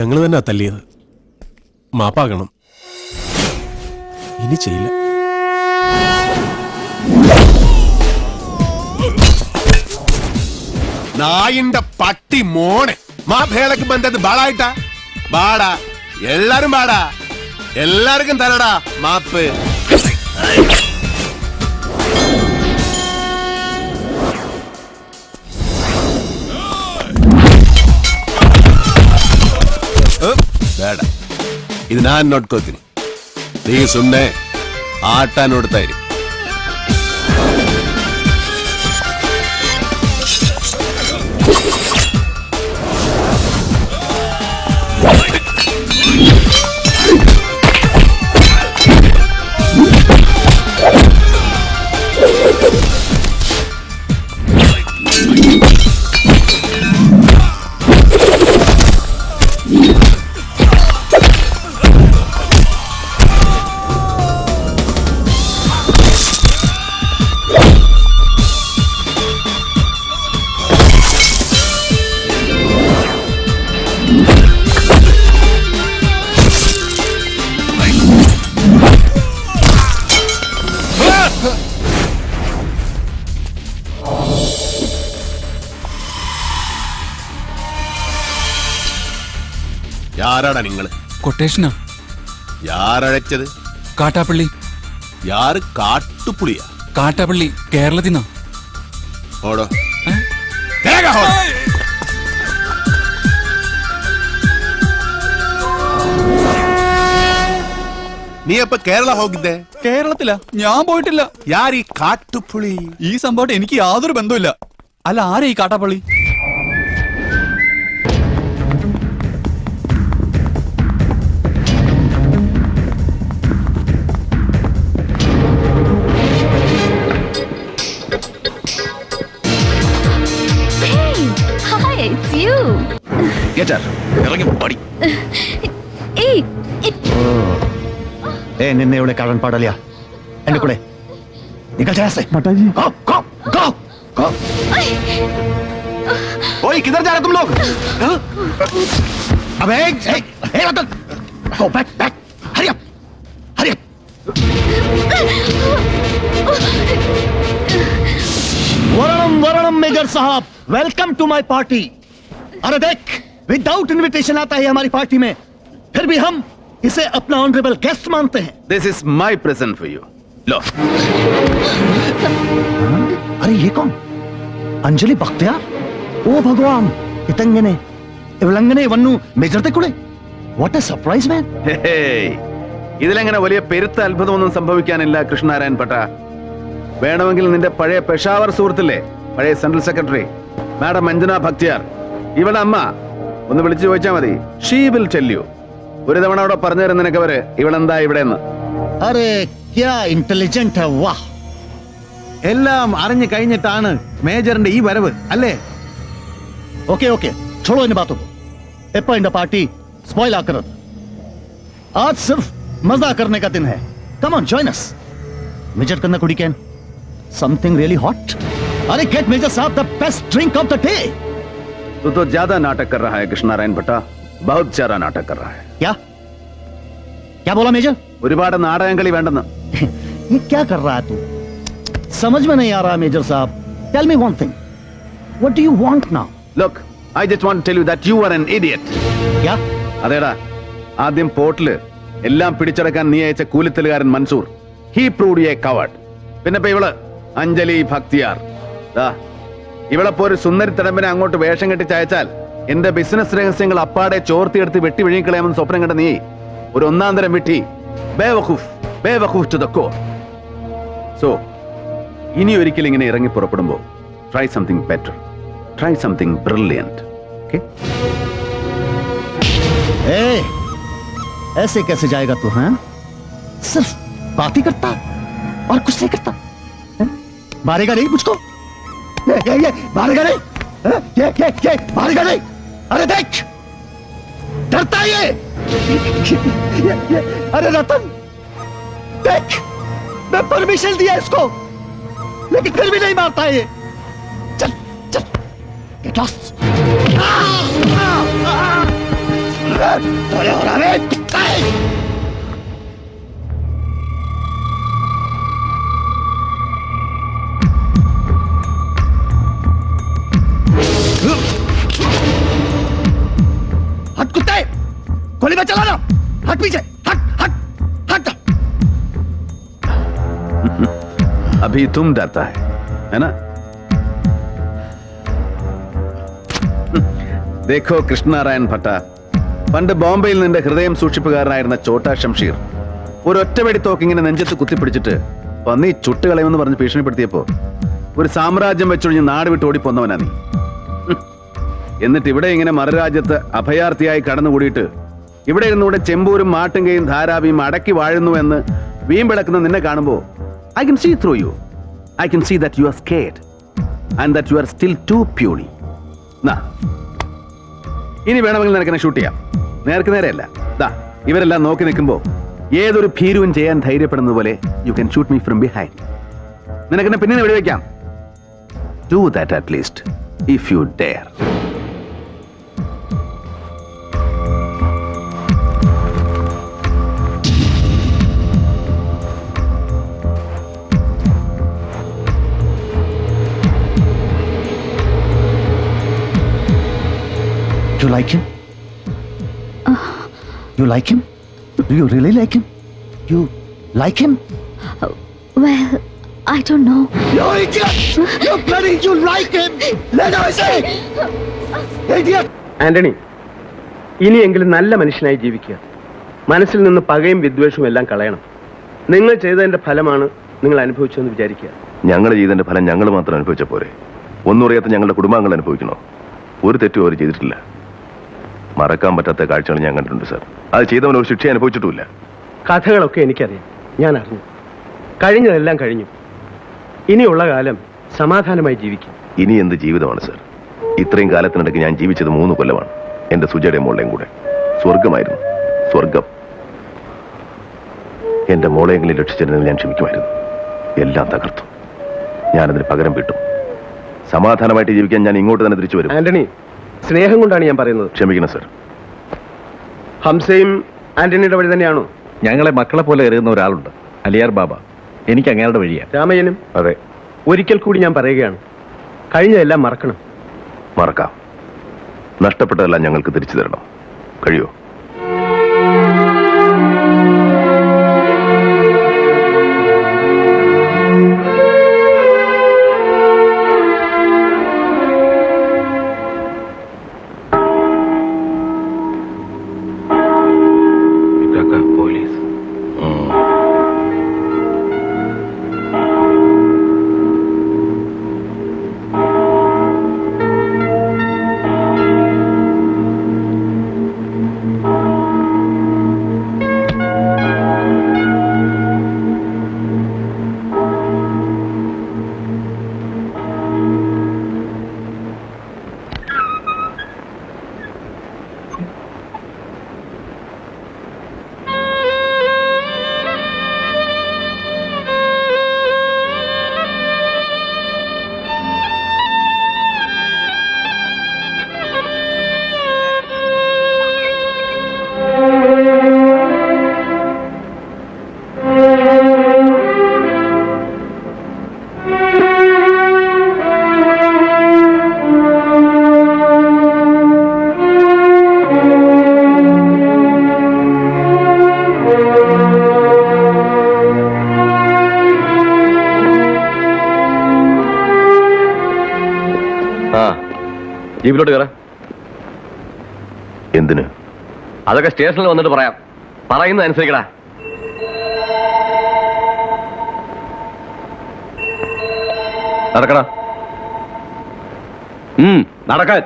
ഞങ്ങൾ തന്നെ തല്ലിയത്. മാപ്പാകണം. ഇനി ചെയ്യില്ല. നായിന്റെ പട്ടി മോനെ മാ ഭേദക്ക് ബന്ധത് ബാളായിട്ടാ ബാടാ എല്ലാരും ബാടാ എല്ലാവർക്കും തരടാ മാപ്പ്. ಬೇಡ, ಇದು ನಾನು ನೋಡ್ಕೋತೀನಿ. ನೀ ಸುಮ್ಮನೆ ಆಟ ನೋಡ್ತಾ ಇರಿ. யாராடா நீங்கள്? കൊട്ടേഷനാ. யாரழைச்சது? കാട്ടാപ്പള്ളി. யாரு? കാട്ടുപുളിയാ? കാട്ടാപ്പള്ളി കേരളത്തിനാ. ഓടോ ಬೇಗ ಹೋಗು. നീ അപ്പൊ കേരള ಹೋಗಿದ್ದೆ? കേരളത്തിലാ? ഞാൻ പോയിട്ടില്ല. യാരീ കാട്ടുപുളി? ഈ സംഭവം എനിക്ക് യാതൊരു ബന്ധവുമില്ല. അല്ല, ആരാ ഈ കാട്ടാപ്പള്ളി? निन्ने उड़े कारण पड़ लिया एंड कुड़े निकल जा ऐसे माता जी। गो गो गो गो। ओए किधर जा रहे तुम लोग? अबे ए Ratan go back back hurry up hurry up. वरणम वरणम मेजर साहब, वेलकम टू माय पार्टी। अरे देख, विदाउट इनविटेशन आता है हमारी पार्टी में, फिर भी हम इसे अपना ऑनरेबल गेस्ट मानते हैं। This is my present for you. लो। अरे ये कौन? अंजलि बख्तियार? ओ भगवान, इतंगने ഇവളങ്ങനെ വന്നു മേജർത്തെ കൂടെ. What a surprise man. ഇതിലെങ്ങനെ വലിയ പെരുത്ത അത്ഭുതമൊന്നും സംഭവിക്കാനില്ല കൃഷ്ണനാരായൺ പട്ട. വേണമെങ്കിൽ നിന്റെ പഴയ പെഷാവർ സുഹൃത്തില്ലേ, പഴയ central secretary madam Anjana Bakhtiyar, ഇവളുടെ അമ്മ ഒന്ന് വിളിച്ചു ചോദിച്ചാൽ മതി. She will tell you. ഒരു തവണ അവിടെ പറഞ്ഞു തരുന്ന നിനക്ക് അവര് ഇവളെന്താ ഇവിടെ എന്ന്. അരെ ക്യാ ഇന്റലിജന്റ് വാ. എല്ലാം അറിഞ്ഞു കഴിഞ്ഞിട്ടാണ് മേജറിന്റെ ഈ വരവ് അല്ലേ? ഓക്കെ ഓക്കെ, छोड़ो इन बातों को. एप्पा इंडा पार्टी स्पॉइल आकर आज सिर्फ मजा करने का दिन है. Come on join us. Major करना कुड़ी कैन समथिंग रियली हॉट. अरे गेट मेजर साहब the best drink of the day. तू तो ज्यादा नाटक कर रहा है कृष्णनारायण भट्टा, बहुत ज्यादा नाटक कर रहा है. क्या क्या बोला मेजर? ഒരുപാട് നാടകങ്ങളി വേണ്ടെന്ന്. ये क्या कर रहा है तू? समझ में नहीं आ रहा मेजर साहब. Tell me one thing, what do you want now? Look, I just want to tell you that you are an idiot. क्या? അതേടാ, ആദ്യം പോർട്ടില് എല്ലാം പിടിച്ചടക്കാൻ നീ അയച്ച കൂലിത്തലുകാരൻ Mansoor, he proved a coward. പിന്നെ ഇവള് അഞ്ജലി ഭക്തിയാർ, ഇവളെപ്പോ ഒരു സുന്ദരി തിടമ്പിനെ അങ്ങോട്ട് വേഷം കെട്ടിച്ചയച്ചാൽ എന്റെ ബിസിനസ് രഹസ്യങ്ങൾ അപ്പാടെ ചോർത്തിയെടുത്ത് വെട്ടി വിഴുങ്ങിക്കളയാമെന്ന് സ്വപ്നം കണ്ട നീ ഒരു ഒന്നാം തരം വിട്ടി. ബേവഖൂഫ് ടു ദ കോർ. സോ ഇനി ഒരിക്കൽ ഇങ്ങനെ ഇറങ്ങി പുറപ്പെടുമ്പോ try something better, try something brilliant. Okay? ऐसे कैसे जाएगा तू? हैं सिर्फ बात ही करता और कुछ नहीं करता. मारेगा नहीं मुझको? ये मारेगा नहीं? ये मारेगा नहीं? अरे देख, डरता ये. अरे रतन देख, मैं परमिशन दिया इसको, लेकिन फिर भी नहीं मारता ये. चल चल, गेट लॉस्ट. हट कुत्ते, गोली में चलाना, हट पीछे, हट हट हट। अभी तुम डरता है ना? देखो കൃഷ്ണനാരായൺ ഭട്ട, പണ്ട് ബോംബെയിൽ നിന്റെ ഹൃദയം സൂക്ഷിപ്പുകാരനായിരുന്ന ചോട്ടാ ഷംഷീർ ഒരൊറ്റ വെടിത്തോക്ക് ഇങ്ങനെ നെഞ്ചത്ത് കുത്തിപ്പിടിച്ചിട്ട് പന്നി ചുട്ടുകളയുമെന്ന് പറഞ്ഞ് ഭീഷണിപ്പെടുത്തിയപ്പോ ഒരു സാമ്രാജ്യം വെച്ചൊഴിഞ്ഞ് നാട് വിട്ട് ഓടിപ്പോന്നവനാ നീ. എന്നിട്ട് ഇവിടെ ഇങ്ങനെ മറുരാജ്യത്ത് അഭയാർത്ഥിയായി കടന്നുകൂടിയിട്ട് ഇവിടെ ഇരുന്നുകൂടെ ചെമ്പൂരും മാട്ടുങ്കയും ധാരാവിയും അടക്കി വാഴുന്നു എന്ന് വീമ്പിളക്കുന്ന നിന്നെ കാണുമ്പോ I can see through you. I can see that you are scared and that you are still too puny. നാ ഇനി വേണമെങ്കിൽ നിനക്കെന്നെ ഷൂട്ട് ചെയ്യാം. നേർക്ക് നേരെയല്ല. ദാ ഇവരെല്ലാം നോക്കി നിൽക്കുമ്പോ ഏതൊരു ഭീരുവും ചെയ്യാൻ ധൈര്യപ്പെടുന്നത് പോലെ you can shoot me from behind. നിനക്കെന്നെ പിന്നെ വെടിവെക്കാം. Do that at least if you dare. You like him? You like him? Do you really like him? You like him? Well, I don't know. You idiot! You bloody, you like him! Let her say! Idiot! Antony, ഇനിയെങ്കിലും നല്ല മനുഷ്യനായി ജീവിക്കുക. മനസ്സിൽ നിന്ന് പകയും വിദ്വേഷവും എല്ലാം കളയണം. നിങ്ങൾ ചെയ്തതിന്റെ ഫലമാണ് നിങ്ങൾ അനുഭവിച്ചതെന്ന് വിചാരിക്കുക. ഞങ്ങൾ ചെയ്തതിന്റെ ഫലം ഞങ്ങൾ മാത്രം അനുഭവിച്ച പോരെ? ഒന്നും അറിയാത്ത ഞങ്ങളുടെ കുടുംബാംഗങ്ങൾ അനുഭവിക്കണോ? ഒരു തെറ്റും അവർ ചെയ്തിട്ടില്ല. മറക്കാൻ പറ്റാത്ത കാഴ്ചകൾ ഞാൻ കണ്ടിട്ടുണ്ട് സാർ. അത് ചെയ്തവൻ ഒരു ശിക്ഷ അനുഭവിച്ചിട്ടുമില്ല. കഥകളൊക്കെ എനിക്കറിയാം, ഞാൻ അറിഞ്ഞു. കഴിഞ്ഞതെല്ലാം കഴിഞ്ഞു. ഇനിയുള്ള കാലം സമാധാനമായി ജീവിക്കും. ഇനി എന്ത് ജീവിതമാണ് സാർ? ഇത്രയും കാലത്തിനിടയ്ക്ക് ഞാൻ ജീവിച്ചത് 3 കൊല്ലമാണ്. എന്റെ സുജയുടെ മോളെയും കൂടെ. സ്വർഗമായിരുന്നു, സ്വർഗം. എന്റെ മോളെയെങ്കിലും രക്ഷിച്ചിരുന്നെങ്കിൽ ഞാൻ ക്ഷമിക്കുമായിരുന്നു. എല്ലാം തകർത്തു. ഞാനതിന് പകരം വീട്ടും. സമാധാനമായിട്ട് ജീവിക്കാൻ ഞാൻ ഇങ്ങോട്ട് തന്നെ തിരിച്ചു വരും. ആന്റണി, സ്നേഹം കൊണ്ടാണ് ഞാൻ പറയുന്നത്. ക്ഷമിക്കണം സർ. ഹംസയും ആന്റണിയുടെ വഴി തന്നെയാണോ? ഞങ്ങളെ മക്കളെ പോലെ കരുതുന്ന ഒരാളുണ്ട്, അലിയാർ ബാബ. എനിക്ക് അങ്ങയുടെ വഴിയാണ്. രാമയ്യനും? അതെ. ഒരിക്കൽ കൂടി ഞാൻ പറയുകയാണ്, കഴിഞ്ഞതെല്ലാം മറക്കണം. മറക്കാം. നഷ്ടപ്പെട്ടതെല്ലാം ഞങ്ങൾക്ക് തിരിച്ചു തരണം. കഴിയോ? ജീപ്പിലോട്ട് കയറാം. എന്തിന്? അതൊക്കെ സ്റ്റേഷനിൽ വന്നിട്ട് പറയാം. പറയുന്നത് അനുസരിക്കടാ. നടക്കടാ. നടക്കാൻ.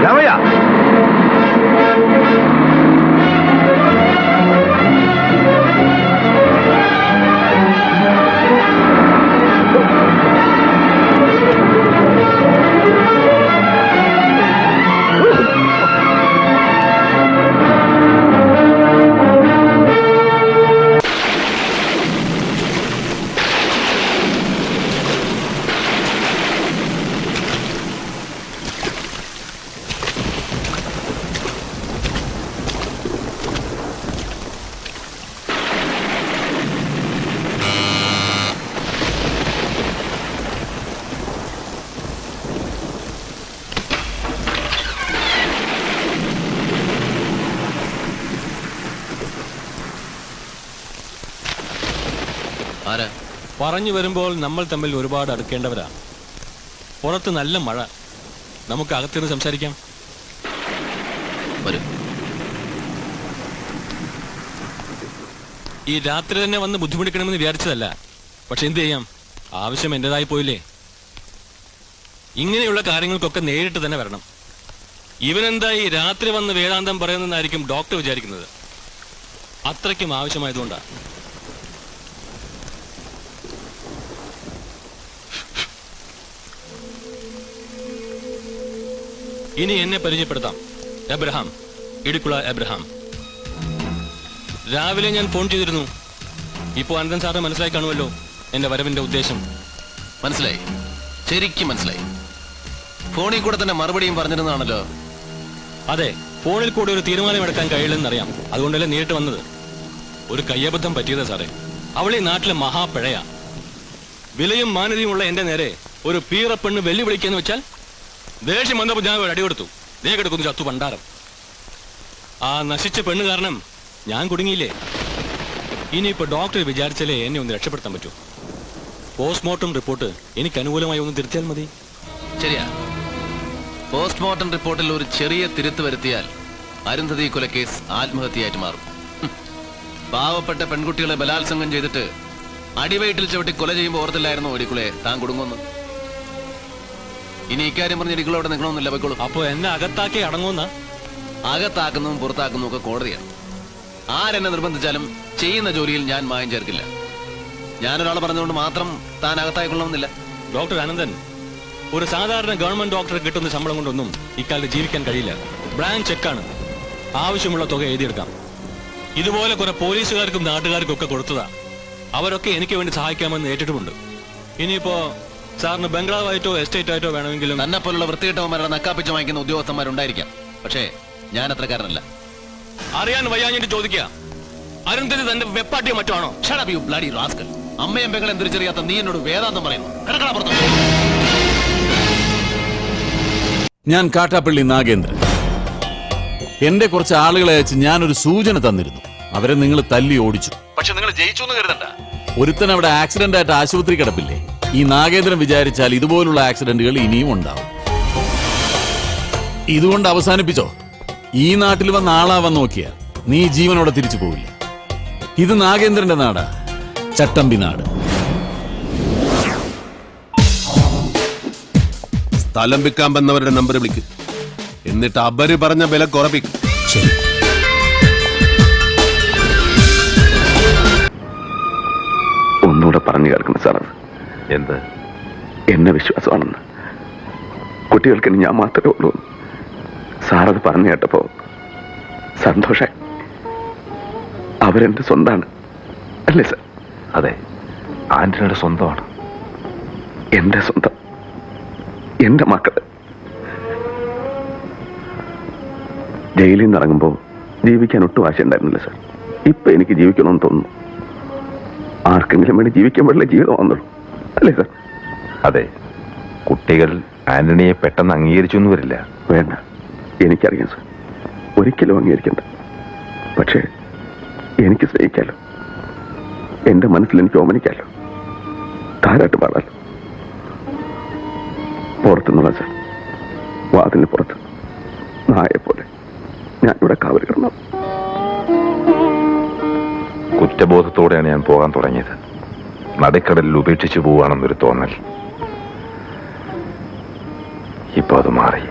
രാമയ്യ, പറഞ്ഞു വരുമ്പോൾ നമ്മൾ തമ്മിൽ ഒരുപാട് അടുക്കേണ്ടവരാ. പുറത്ത് നല്ല മഴ, നമുക്ക് അകത്തിരുന്ന് സംസാരിക്കാം. വരും. ഈ രാത്രി തന്നെ വന്ന് ബുദ്ധിമുട്ടിക്കണമെന്ന് വിചാരിച്ചതല്ല, പക്ഷെ എന്ത് ചെയ്യാം, ആവശ്യം എന്റേതായി പോയില്ലേ. ഇങ്ങനെയുള്ള കാര്യങ്ങൾക്കൊക്കെ നേരിട്ട് തന്നെ വരണം. ഇവനെന്താ ഈ രാത്രി വന്ന് വേദാന്തം പറയുന്നതെന്നായിരിക്കും ഡോക്ടർ വിചാരിക്കുന്നത്. അത്രയ്ക്കും ആവശ്യമായതുകൊണ്ടാണ്. ഇനി എന്നെ പരിചയപ്പെടുത്താം. Abraham, Idicula Abraham. രാവിലെ ഞാൻ ഫോൺ ചെയ്തിരുന്നു. ഇപ്പോൾ അനന്തൻ സാറിന് മനസ്സിലായി കാണുമല്ലോ എന്റെ വരവിന്റെ ഉദ്ദേശം. മനസ്സിലായി, ശരിക്കും മനസ്സിലായി. ഫോണിൽ കൂടെ തന്നെ മറുപടിയും പറഞ്ഞിരുന്നാണല്ലോ. അതെ, ഫോണിൽ കൂടെ ഒരു തീരുമാനം എടുക്കാൻ കഴിയില്ലെന്നറിയാം. അതുകൊണ്ടല്ലേ നേരിട്ട് വന്നത്. ഒരു കയ്യബദ്ധം പറ്റിയതാ സാറേ. അവളെ നാട്ടിലെ മഹാപ്പിഴയാ. വിലയും മാന്യതയുമുള്ള എന്റെ നേരെ ഒരു പീറപ്പെണ്ണ് വെല്ലുവിളിക്കാന്ന് വെച്ചാൽ ദേഷ്യം വന്നപ്പോൾ ഞാൻ ഒരു അടി കൊടുത്തു. ദേ കിടക്കുന്നു ചത്തു പണ്ടാരം. ആ നശിച്ച പെണ്ണ് കാരണം ഞാൻ കുടുങ്ങിയില്ലേ. ഇനിയിപ്പോ ഡോക്ടർ വിചാരിച്ചാലേ എന്നെ ഒന്ന് രക്ഷപ്പെടുത്താൻ പറ്റൂ. പോസ്റ്റ്മോർട്ടം റിപ്പോർട്ട് എനിക്ക് അനുകൂലമായി ഒന്ന് തിരുത്തിയാൽ മതി. ശരിയാ, പോസ്റ്റ്മോർട്ടം റിപ്പോർട്ടിൽ ഒരു ചെറിയ തിരുത്ത് വരുത്തിയാൽ അരുന്ധതി കൊലക്കേസ് ആത്മഹത്യയായിട്ട് മാറും. പാവപ്പെട്ട പെൺകുട്ടികളെ ബലാത്സംഗം ചെയ്തിട്ട് അടിവയറ്റിൽ ചവിട്ടി കൊല ചെയ്യുമ്പോൾ ഓർത്തില്ലായിരുന്നു ഒരിക്കുളെ താൻ കുടുങ്ങുന്നു. ഇനി ഇക്കാര്യം പറഞ്ഞ് ഇടികളോടെ നിൽക്കണമെന്നില്ല, പോയിക്കോളൂ. അപ്പൊ എന്നെ അകത്താക്കി അടങ്ങുന്ന? അകത്താക്കുന്നതും പുറത്താക്കുന്നതും ഒക്കെ കോടതിയാണ്. ആരെന്നെ നിർബന്ധിച്ചാലും ചെയ്യുന്ന ജോലിയിൽ ഞാൻ മായം ചേർക്കില്ല. ഞാനൊരാളെ പറഞ്ഞുകൊണ്ട് മാത്രം താൻ അകത്തായിക്കൊള്ളണമെന്നില്ല. ഡോക്ടർ അനന്തൻ, ഒരു സാധാരണ ഗവൺമെന്റ് ഡോക്ടറെ കിട്ടുന്ന ശമ്പളം കൊണ്ടൊന്നും ഇക്കാലത്ത് ജീവിക്കാൻ കഴിയില്ല. ബ്ലാങ്ക് ചെക്കാണ്. ആവശ്യമുള്ള തുക എഴുതിയെടുക്കാം. ഇതുപോലെ കുറെ പോലീസുകാർക്കും നാട്ടുകാർക്കും ഒക്കെ കൊടുത്തതാ. അവരൊക്കെ എനിക്ക് വേണ്ടി സഹായിക്കാമെന്ന് ഏറ്റിട്ടുമുണ്ട്. ഇനിയിപ്പോ സാറിന് ബംഗ്ലാവായിട്ടോ എസ്റ്റേറ്റ് ആയിട്ടോ വേണമെങ്കിലും. തന്നെ പോലുള്ള വൃത്തികെട്ടവന്മാരുടെ നക്കാപ്പിച്ച് വാങ്ങിക്കുന്ന ഉദ്യോഗസ്ഥന്മാരുണ്ടായിരിക്കാം, പക്ഷേ ഞാൻ അത്രക്കാരനല്ല. അറിയാൻ വയ്യാഞ്ഞിട്ട് ചോദിക്കുക, അരുന്ധതി തന്റെ വെപ്പാട്ടിയോ മറ്റോ ആണോ? Shut up, you bloody rascal. അമ്മയും പെങ്ങളെ തിരിച്ചറിയാത്ത നീ എന്നോട് വേദാന്തം പറയുന്നു. കിടക്കണ പുറത്ത്. ഞാൻ കാട്ടാപ്പള്ളി നാഗേന്ദ്രൻ. എന്റെ കുറച്ച് ആളുകളെ അയച്ച് ഞാനൊരു സൂചന തന്നിരുന്നു. അവരെ നിങ്ങൾ തല്ലി ഓടിച്ചു. പക്ഷെ നിങ്ങൾ ജയിച്ചു എന്ന് കരുതണ്ട. ഒരുത്തൻ അവിടെ ആക്സിഡന്റ് ആയിട്ട് ആശുപത്രി കിടപ്പില്ലേ? ഈ നാഗേന്ദ്രൻ വിചാരിച്ചാൽ ഇതുപോലുള്ള ആക്സിഡന്റുകൾ ഇനിയും ഉണ്ടാവും. ഇതുകൊണ്ട് അവസാനിപ്പിച്ചോ. ഈ നാട്ടിൽ വന്ന ആളാവാൻ നോക്കിയാ നീ ജീവനോടെ തിരിച്ചു പോവില്ല. ഇത് നാഗേന്ദ്രന്റെ നാടാ, ചട്ടമ്പി നാട്. സ്ഥലം വിൽക്കാൻ വന്നവരുടെ നമ്പർ വിളിക്ക്. എന്നിട്ട് അവര് പറഞ്ഞ വില കുറപ്പിക്കും. ശരി. ഒന്നുകൂടെ പറഞ്ഞു കേൾക്കണം സാർ. അത് എന്ത്? എന്നെ വിശ്വാസമാണെന്ന്. കുട്ടികൾക്ക് ഇനി ഞാൻ മാത്രമേ ഉള്ളൂ. സാറത് പറഞ്ഞു കേട്ടപ്പോ സന്തോഷായി. അവരെന്റെ സ്വന്തമാണ്, അല്ലേ സാർ? അതെ, ആന്റണിയുടെ സ്വന്തമാണ്. എന്റെ സ്വന്തം, എന്റെ മക്കള്. ജയിലിൽ നിന്ന് ഇറങ്ങുമ്പോൾ ജീവിക്കാൻ ഒട്ടും ആശ ഉണ്ടായിരുന്നില്ല സാർ. ഇപ്പൊ എനിക്ക് ജീവിക്കണമെന്ന് തോന്നുന്നു. ആർക്കെങ്കിലും വേണ്ടി ജീവിക്കാൻ പാടില്ല ജീവിതം വന്നുള്ളൂ, അല്ലേ സാർ? അതെ, കുട്ടികൾ ആന്റണിയെ പെട്ടെന്ന് അംഗീകരിച്ചു എന്ന് വരില്ല. വേണ്ട, എനിക്കറിയാം സർ, ഒരിക്കലും അംഗീകരിക്കണ്ട. പക്ഷേ എനിക്ക് സ്നേഹിക്കാലോ, എന്റെ മനസ്സിൽ എനിക്ക് ഓമനിക്കാലോ, താരാട്ട് പാടാലോ. പുറത്തുനിന്നുള്ള സർ, വാതിലിന് പുറത്ത് നായെപ്പോലെ ഞാനിവിടെ കാവൽ കിടന്നു. കുറ്റബോധത്തോടെയാണ് ഞാൻ പോകാൻ തുടങ്ങിയത്. നടുക്കടലിൽ ഉപേക്ഷിച്ചു പോവുകയാണെന്നൊരു തോന്നൽ. ഇപ്പൊ അത് മാറി.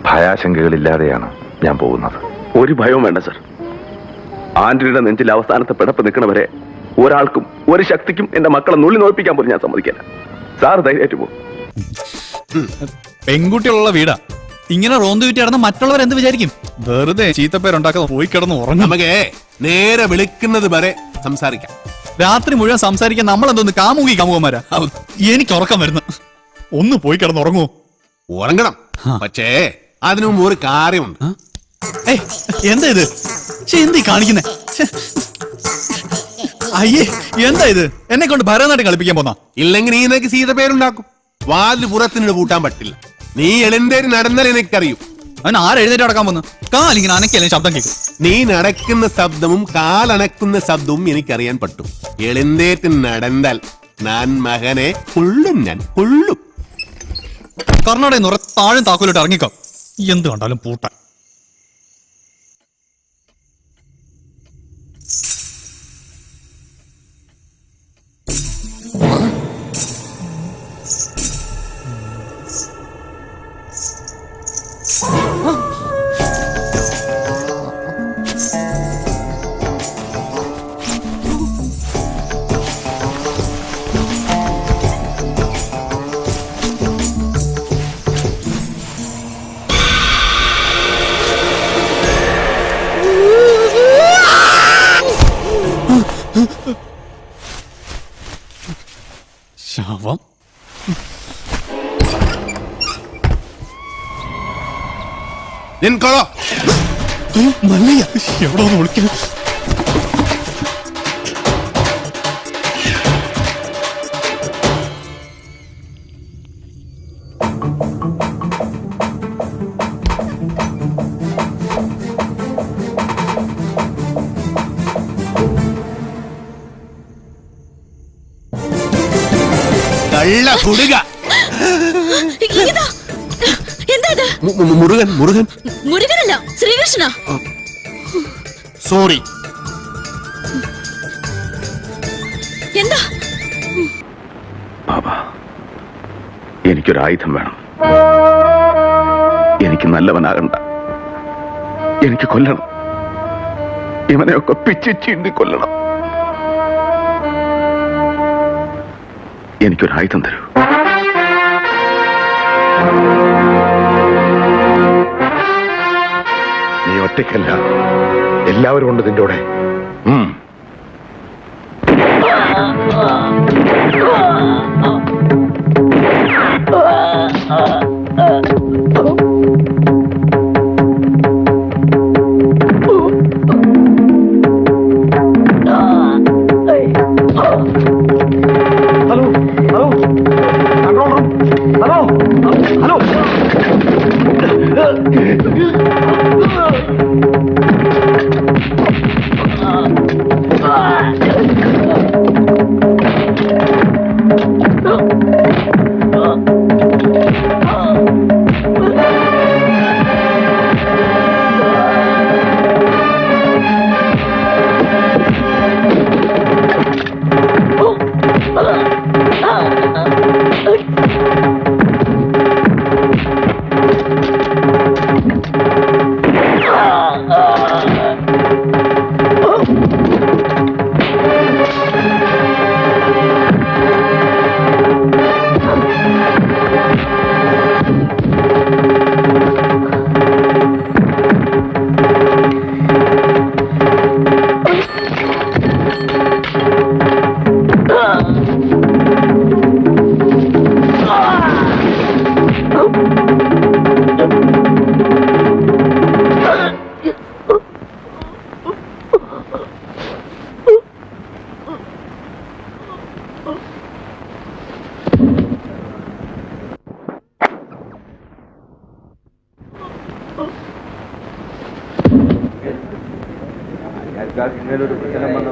ഭയാശങ്കകളില്ലാതെയാണ് ഞാൻ പോകുന്നത്. ഒരു ഭയവും വേണ്ട സർ. ആന്റണിയുടെ നെഞ്ചിൽ അവസാനത്തെ പിടപ്പ് നിൽക്കണവരെ ഒരാൾക്കും ഒരു ശക്തിക്കും എന്റെ മക്കളെ നുള്ളി നോപ്പിക്കാൻ പോലും ഞാൻ സമ്മതിക്കില്ല. സാർ ധൈര്യമായിട്ട് പോകും. പെൺകുട്ടികളുള്ള വീടാ. ഇങ്ങനെ റോന്ത് വിറ്റി കിടന്ന മറ്റുള്ളവർ എന്ത് വിചാരിക്കും? വെറുതെ ചീത്തപ്പേരുണ്ടാക്കുന്ന പോയി കിടന്ന് ഉറങ്ങും. നമുക്ക് നേരെ വിളിക്കുന്നത് വരെ സംസാരിക്കാം. രാത്രി മുഴുവൻ സംസാരിക്കാൻ നമ്മൾ എന്തോന്ന് കാമുകന്മാരാ? എനിക്ക് ഉറക്കം വരുന്നു. ഒന്ന് പോയി കിടന്ന് ഉറങ്ങുമോ? ഉറങ്ങണം, പക്ഷേ അതിനു മുമ്പ് ഒരു കാര്യമുണ്ട്. എന്താ ഇത്? എന്തി കാണിക്കുന്നേ? അയ്യേ, എന്താ ഇത്? എന്നെ കൊണ്ട് ഭരതനാട്യം കളിപ്പിക്കാൻ പോന്നാ? ഇല്ലെങ്കിൽ നീ നിനക്ക് സീത പേരുണ്ടാക്കും. വാതിൽ പുറത്തിന് പൂട്ടാൻ പറ്റില്ല. നീ എഴുന്നേര് നടന്നാൽ എനിക്കറിയും. അവൻ ആരെഴുന്നേറ്റ് നടക്കാൻ പോന്നു? കാലിങ്ങനെ അനക്കല്ലേ ശബ്ദം കേൾക്കും. നീ നടക്കുന്ന ശബ്ദവും കാലണക്കുന്ന ശബ്ദവും എനിക്കറിയാൻ പറ്റും. എഴുന്നേറ്റ് നടന്നാൽ ഞാൻ മകനെ കൊള്ളും, ഞാൻ കൊള്ളും. കർണാടക നിറ താഴും താക്കോലിട്ട് ഇറങ്ങിക്കോ. എന്ത് കണ്ടാലും പൂട്ടാൻ. ശവം. നിൻകൊള്ളോ മല്ലയ്യ എവിടെ ഒന്ന് വിളിക്കാൻ. കള്ള കുടുക. എന്താ മുരുകൻ. മുരുകൻ മുരുകനല്ല, ശ്രീകൃഷ്ണ. സോറി. എന്താ? ബാബാ, എനിക്കൊരായുധം വേണം. എനിക്ക് നല്ലവനാകണ്ട, എനിക്ക് കൊല്ലണം. ഇവനെയൊക്കെ പിച്ച് ചീണ്ടി കൊല്ലണം. എനിക്കൊരായുധം തരൂ. നീ ഒറ്റയ്ക്കല്ല, എല്ലാവരും ഉണ്ട് നിന്റെ കൂടെ.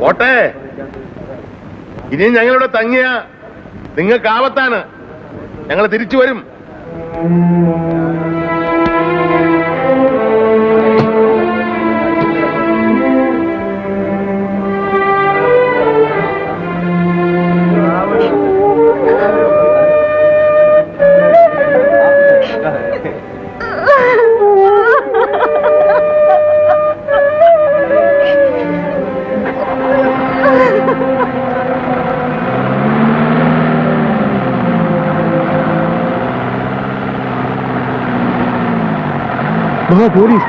ഓട്ടെ ഇനിയും ഞങ്ങളിവിടെ തങ്ങിയ നിങ്ങൾക്ക് ആപത്താണ്. ഞങ്ങൾ തിരിച്ചു വരും. പോലീസ്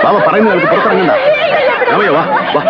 ബാബ പറയുന്ന കാലത്ത് പുറത്തിറങ്ങണ്ട. രാമയ്യ വാ വാ.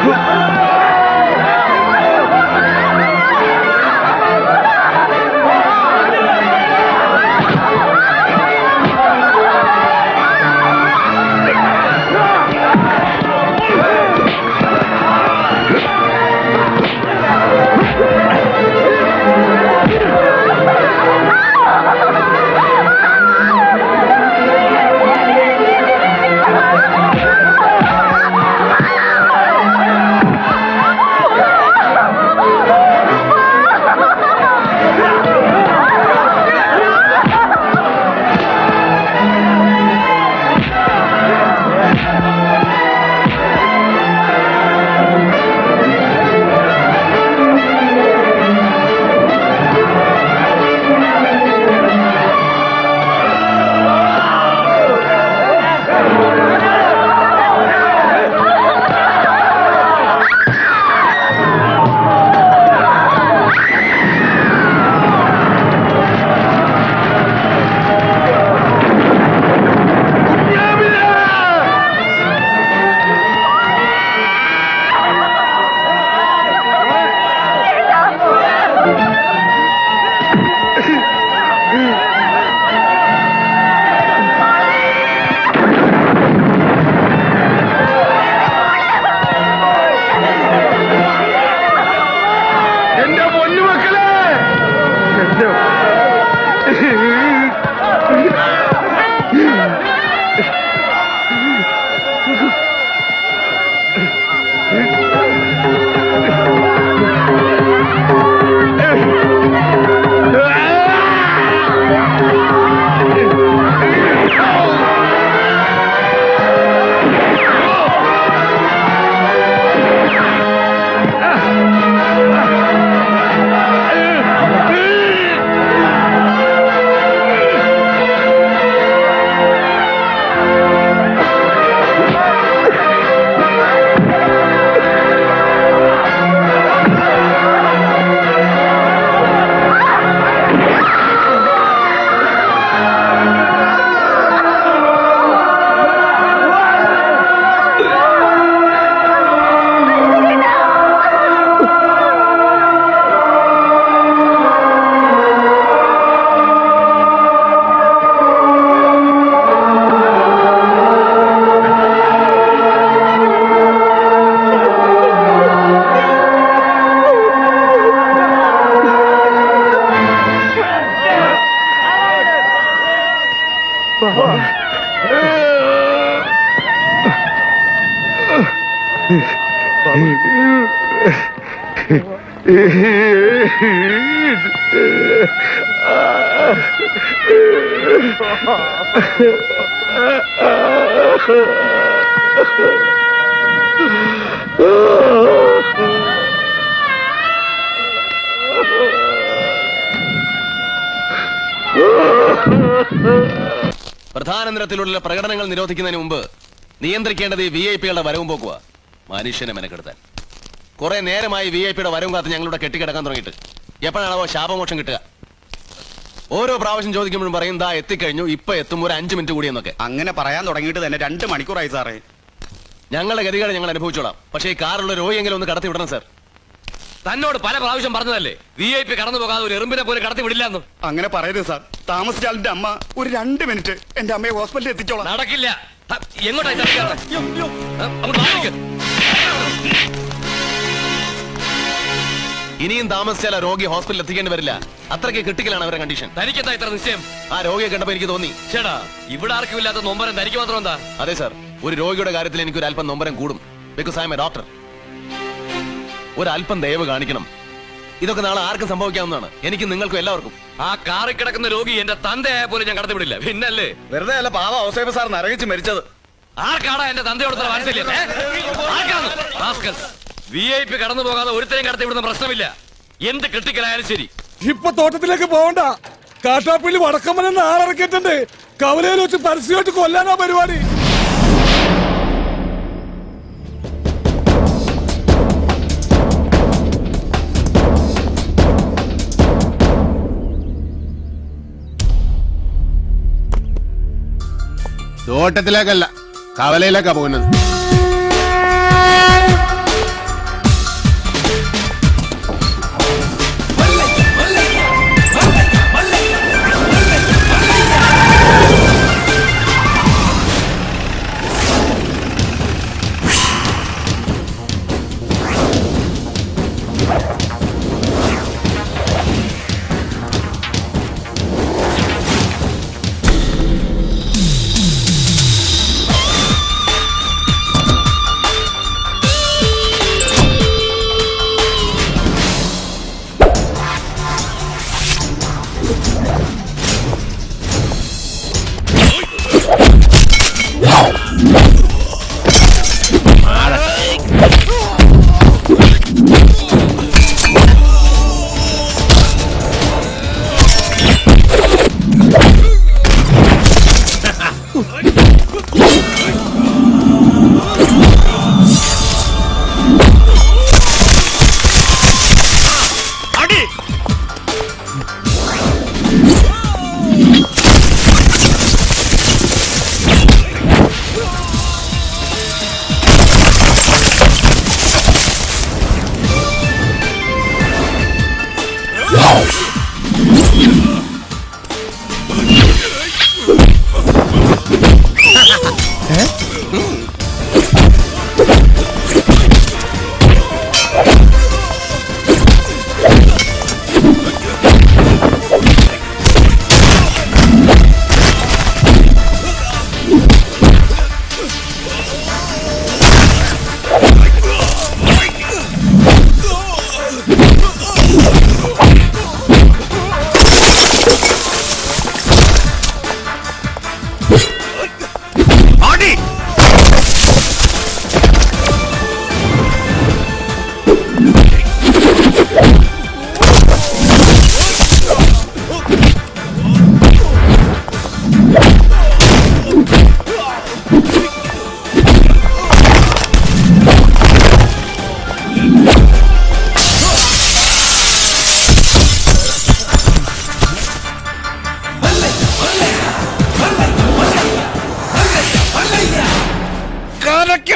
Ah! എന്റെ പൊന്നുമക്കളെ, പ്രധാന നിരത്തിലുള്ള പ്രകടനങ്ങൾ നിരോധിക്കുന്നതിന് മുമ്പ് നിയന്ത്രിക്കേണ്ടത് ഈ VIP-കളുടെ വരവും പോക്കുക. മനുഷ്യനെ മെനക്കെടുത്താൻ കുറെ നേരമായി VIP-യുടെ വരവും കാത്ത് ഞങ്ങളുടെ കെട്ടിക്കിടക്കാൻ തുടങ്ങിയിട്ട് എപ്പോഴാണോ ശാപമോക്ഷം കിട്ടുക? ഓരോ പ്രാവശ്യം ചോദിക്കുമ്പോഴും പറയും ദാ എത്തിക്കഴിഞ്ഞു, ഇപ്പൊ എത്തും, ഒരു 5 മിനിറ്റ് കൂടിയെന്നൊക്കെ. അങ്ങനെ പറയാൻ തുടങ്ങിയിട്ട് തന്നെ 2 മണിക്കൂറായി സാറേ. ഞങ്ങളുടെ ഗതികളെ ഞങ്ങൾ അനുഭവിച്ചോളാം. പക്ഷേ ഈ കാറുള്ള രോഗിയെങ്കിലും ഒന്ന് കടത്തി വിടണം സാർ. തന്നോട് പല പ്രാവശ്യം പറഞ്ഞതല്ലേ VIP കടന്നു പോകാതെ ഒരു എറുമ്പിനെ പോലെ കടത്തി വിടില്ലെന്ന്. അങ്ങനെ പറയരുത് സാർ. താമസിച്ചാൽ എന്റെ അമ്മ ഒരു 2 മിനിറ്റ് എന്റെ അമ്മയെ ഹോസ്പിറ്റലിൽ എത്തിച്ചോളാം. നടക്കില്ല. എങ്ങോട്ടായി തടിക്കാറ്? ഇനിയും താമസിച്ചാൽ രോഗി ഹോസ്പിറ്റലിൽ എത്തിക്കേണ്ടി വരില്ല. അത്രയ്ക്ക് ക്രിട്ടിക്കലാണ് അവരുടെ കണ്ടീഷൻ. തനിക്കെന്താ ഇത്ര നിശ്ചയം? ആ രോഗിയെ കണ്ടപ്പോ എനിക്ക് തോന്നി, ചേട്ടാ ഇവിടെ ആർക്കും ഇല്ലാത്ത നൊമ്പരം തനിക്ക് മാത്രം എന്താ? അതെ സാർ, ഒരു രോഗിയുടെ കാര്യത്തിൽ എനിക്ക് ഒരു അല്പം നൊമ്പരം കൂടും. Because I M A doctor. ഒരല്പം ദയവ് കാണിക്കണം. ഇതൊക്കെ നാളെ ആർക്കും സംഭവിക്കാവുന്നതാണ്, എനിക്കും നിങ്ങൾക്കും എല്ലാവർക്കും. ആ കാറിൽ കിടക്കുന്ന രോഗി എന്റെ തന്തയായ പോലും ഞാൻ കടത്തിവിടില്ല. പിന്നല്ലേ വെറുതെ അല്ല പാവ ഔസേഫ് സാർ നരകിച്ച് മരിച്ചത്. ആർക്കാടാ എന്റെ തന്തയോടുള്ള വാത്സല്യം? VIP കടന്നു പോകാതെ ഒരുത്തരെയും കടത്തി വിടുന്ന പ്രശ്നമില്ല, എന്ത് ക്രിട്ടിക്കലായാലും ശരി. ഇപ്പൊ തോട്ടത്തിലേക്ക് പോകണ്ട. കാട്ടാപ്പള്ളി വടക്കമ്മനെന്ന് ആളിറക്കിയിട്ടുണ്ട്. കവലയിൽ വെച്ച് പരസ്യമായിട്ട് കൊല്ലാനാ പരിപാടി. തോട്ടത്തിലേക്കല്ല, കവലയിലേക്കാ പോകുന്നത്.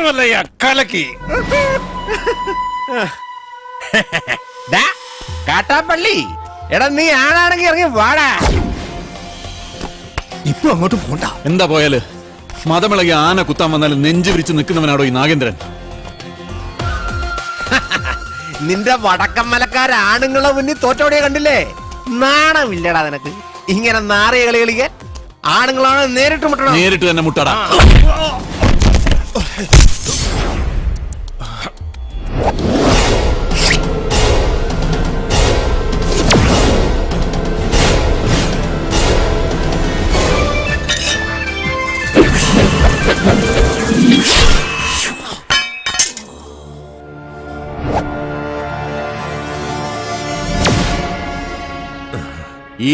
മല്ലയ്യ കലക്കി. കാട്ടാപ്പള്ളി എടാ നീ ആണാണെങ്കിൽ ഇറങ്ങി വാടാ. ഇപ്പൊ അങ്ങോട്ട് പോണ്ട. എന്താ പോയാല് മതമിളകി ആന കുത്താൻ വന്നാലും നെഞ്ചു വിരിച്ച് നിൽക്കുന്നവനാടോ ഈ നാഗേന്ദ്രൻ? നിന്റെ വടക്കമ്മലക്കാരാണുങ്ങളെ മുന്നിൽ തോറ്റോടിയെ കണ്ടില്ലേ? നാണമില്ലടാ നിനക്ക് ഇങ്ങനെ നാറിയ കളി കളിക്കാൻ? ആണുങ്ങളാണ് നേരിട്ട് മുട്ടണം. നേരിട്ട് തന്നെ മുട്ടടാ.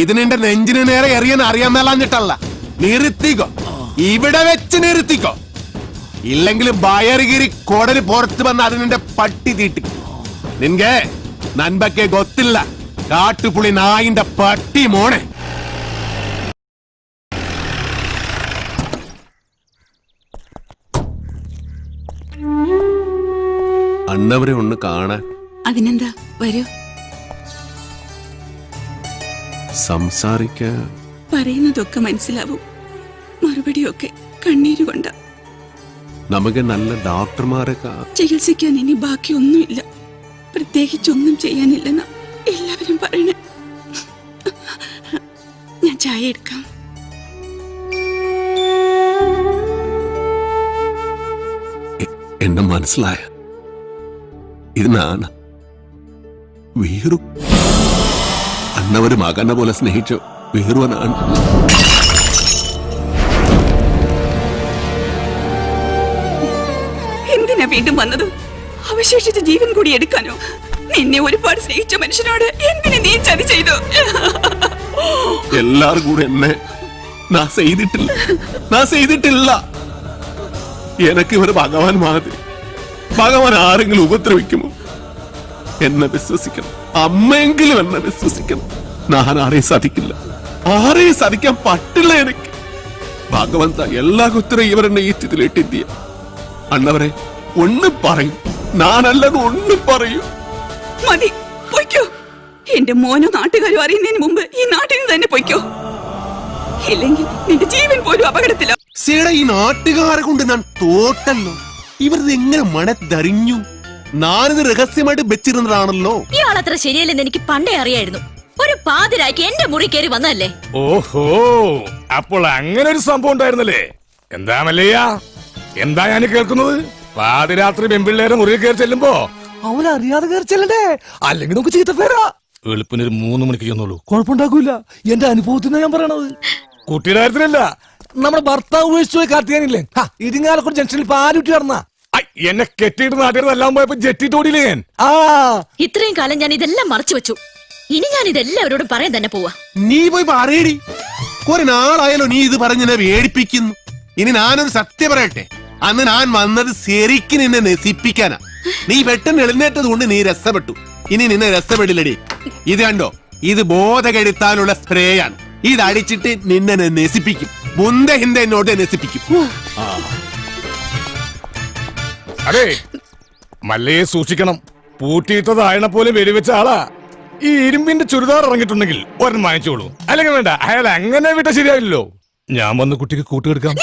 ഇത് നിന്റെ നെഞ്ചിന് നേരെ എറിയാൻ അറിയാൻ മേലാഞ്ഞിട്ടല്ല. നിർത്തിക്കോ, ഇവിടെ വെച്ച് നിർത്തിക്കോ. ഇല്ലെങ്കിൽ ബയറുകിരി കൊടല് പുറത്ത് വന്ന് അത് നിന്റെ പട്ടി തീട്ടി. നിൻകെ നൻപക്കെ ഗൊത്തില്ല കാട്ടുപുളി നായിന്റെ പട്ടി മോനെ. അണ്ണവരെ ഒന്ന് കാണാൻ. അതിനെന്താ, വരൂ. സംസാരിക്കാൻ പറയുന്നതൊക്കെ മനസ്സിലാവും, മറുപടിയൊക്കെ കണ്ണീരുകൊണ്ട. നമുക്ക് നല്ല ഡോക്ടർമാരെ ചികിത്സിക്കാൻ ഇനി ബാക്കിയൊന്നുമില്ല, പ്രത്യേകിച്ചൊന്നും ചെയ്യാനില്ലെന്ന എല്ലാവരും പറയണേ. ഞാൻ ചായ എടുക്കാം. എന്നെ മനസ്സിലായ ഇത് നാണ് വീറു അണ്ണവര് മകനെ പോലെ സ്നേഹിച്ചു വീറുവനാണ്. എന്തിനാ വീണ്ടും വന്നത്? അവശേഷിച്ച ജീവൻ കൂടി എടുക്കാനോ? നിന്നെ ഒരുപാട് സ്നേഹിച്ച മനുഷ്യനോട് എന്തിനു നീ ചതി ചെയ്തു? എല്ലാരും കൂടെ എന്നെ നാ ചെയ്തിട്ടില്ല. എനക്ക് ഇവര് ഭഗവാൻ മാതിരി. ഭഗവാൻ ആരെങ്കിലും ഉപദ്രവിക്കുമോ എന്നെ വിശ്വസിക്കണം. അമ്മയെങ്കിലും എന്നെ വിശ്വസിക്കണം. ഞാൻ ആരെയും സതിക്കാൻ പറ്റില്ല എനിക്ക്. ഭഗവന്ത എല്ലാ കുത്തരും ഇവരെന്നെ ഈറ്റത്തിലിട്ടിയ അണ്ണവരെ ഒന്ന് പറയും, ഞാനല്ലെന്ന് ഒന്ന് പറയൂ. മതി, പൊയ്ക്കോ. എന്റെ മോനോ നാട്ടുകാരോ അറിയുന്നതിന് മുമ്പ് ഈ നാട്ടിൽ നിന്ന് തന്നെ പൊയ്ക്കോ. ഇല്ലെങ്കിൽ നിന്റെ ജീവൻ പോലും അപകടത്തില. ഈ നാട്ടുകാരെ കൊണ്ട് ഞാൻ തോട്ടല്ലോ. ഇവരത് എങ്ങനെ മണത്തറിഞ്ഞു? ഞാനിത് രഹസ്യമായിട്ട് വെച്ചിരുന്നതാണല്ലോ. ഇയാളത്ര ശരിയല്ലെന്ന് എനിക്ക് പണ്ടേ അറിയായിരുന്നു. ഒരു പാതിരാക്കി എന്റെ മുറി കയറി വന്നല്ലേ. ഓഹോ, അപ്പോൾ അങ്ങനെ ഒരു സംഭവം ഉണ്ടായിരുന്നല്ലേ? എന്താ മല്ലയ്യ, എന്താ ഞാൻ കേൾക്കുന്നത്? പാതിരാത്രി പെൺപിള്ളേരെ മുറിയിൽ കയറി ചെല്ലുമ്പോ അവരറിയാതെ കയറി ചെല്ലണ്ടേ? അല്ലെങ്കിൽ നമുക്ക് ചീത്ത പേരാ. വെളുപ്പിന് ഒരു 3 മണിക്ക് ചെന്നുള്ളൂ, കുഴപ്പമുണ്ടാക്കൂല. എന്റെ അനുഭവത്തിന് ഞാൻ പറയണത്. കുട്ടിയുടെ കാര്യത്തിലല്ല, നമ്മുടെ ഭർത്താവ് ഉപേക്ഷിച്ചു പോയി കാർത്തിയാനില്ലേ, ഇരിങ്ങാലക്കുട ജംഗ്ഷനിൽ പാലുറ്റി നടന്ന എന്നെ കെട്ടിയിട്ട് നാട്ടിലെല്ലാം പോയപ്പോ ജെറ്റിട്ടോടിയില്ലേ ഞാൻ. ഇത്രയും കാലം ഞാൻ ഇതെല്ലാം മറച്ചു വെച്ചു. ഇനി ഞാൻ ഇതെല്ലാവരോടും പറയാൻ തന്നെ പോവാ. നീ പോയി പറയടി. കുറെ നാളായാലോ നീ ഇത് പറഞ്ഞെന്നെ വേടിപ്പിക്കുന്നു. ഇനി ഞാനൊരു സത്യം പറയട്ടെ. അന്ന് ഞാൻ വന്നത് ശരിക്കും നിന്നെ നശിപ്പിക്കാനാ. നീ പെട്ടെന്ന് എഴുന്നേറ്റത് കൊണ്ട് നീ രസപ്പെട്ടു. ഇനി നിന്നെ രസപ്പെടില്ലടി. ഇത് കണ്ടോ, ഇത് ബോധകെടുത്താനുള്ള സ്പ്രേയാണ്. ഇത് അടിച്ചിട്ട് നിന്നെ നശിപ്പിക്കും. മുന്തെ ഹിന്ദ എന്നോട്ട് നശിപ്പിക്കും. അതെ, മല്ലയെ സൂക്ഷിക്കണം. പൂട്ടിയിട്ടതായണ പോലെ വെടിവെച്ച ആളാ. ഈ ഇരുമ്പിന്റെ ചുരിദാർ ഇറങ്ങിയിട്ടുണ്ടെങ്കിൽ ഒരെണ്ണം വാങ്ങിച്ചോളൂ. അല്ലെങ്കിൽ വേണ്ട, അയാൾ അങ്ങനെ വിട്ട ശരിയാവില്ലല്ലോ. ഞാൻ വന്ന് കുട്ടിക്ക് കൂട്ടുകെടുക്കാം.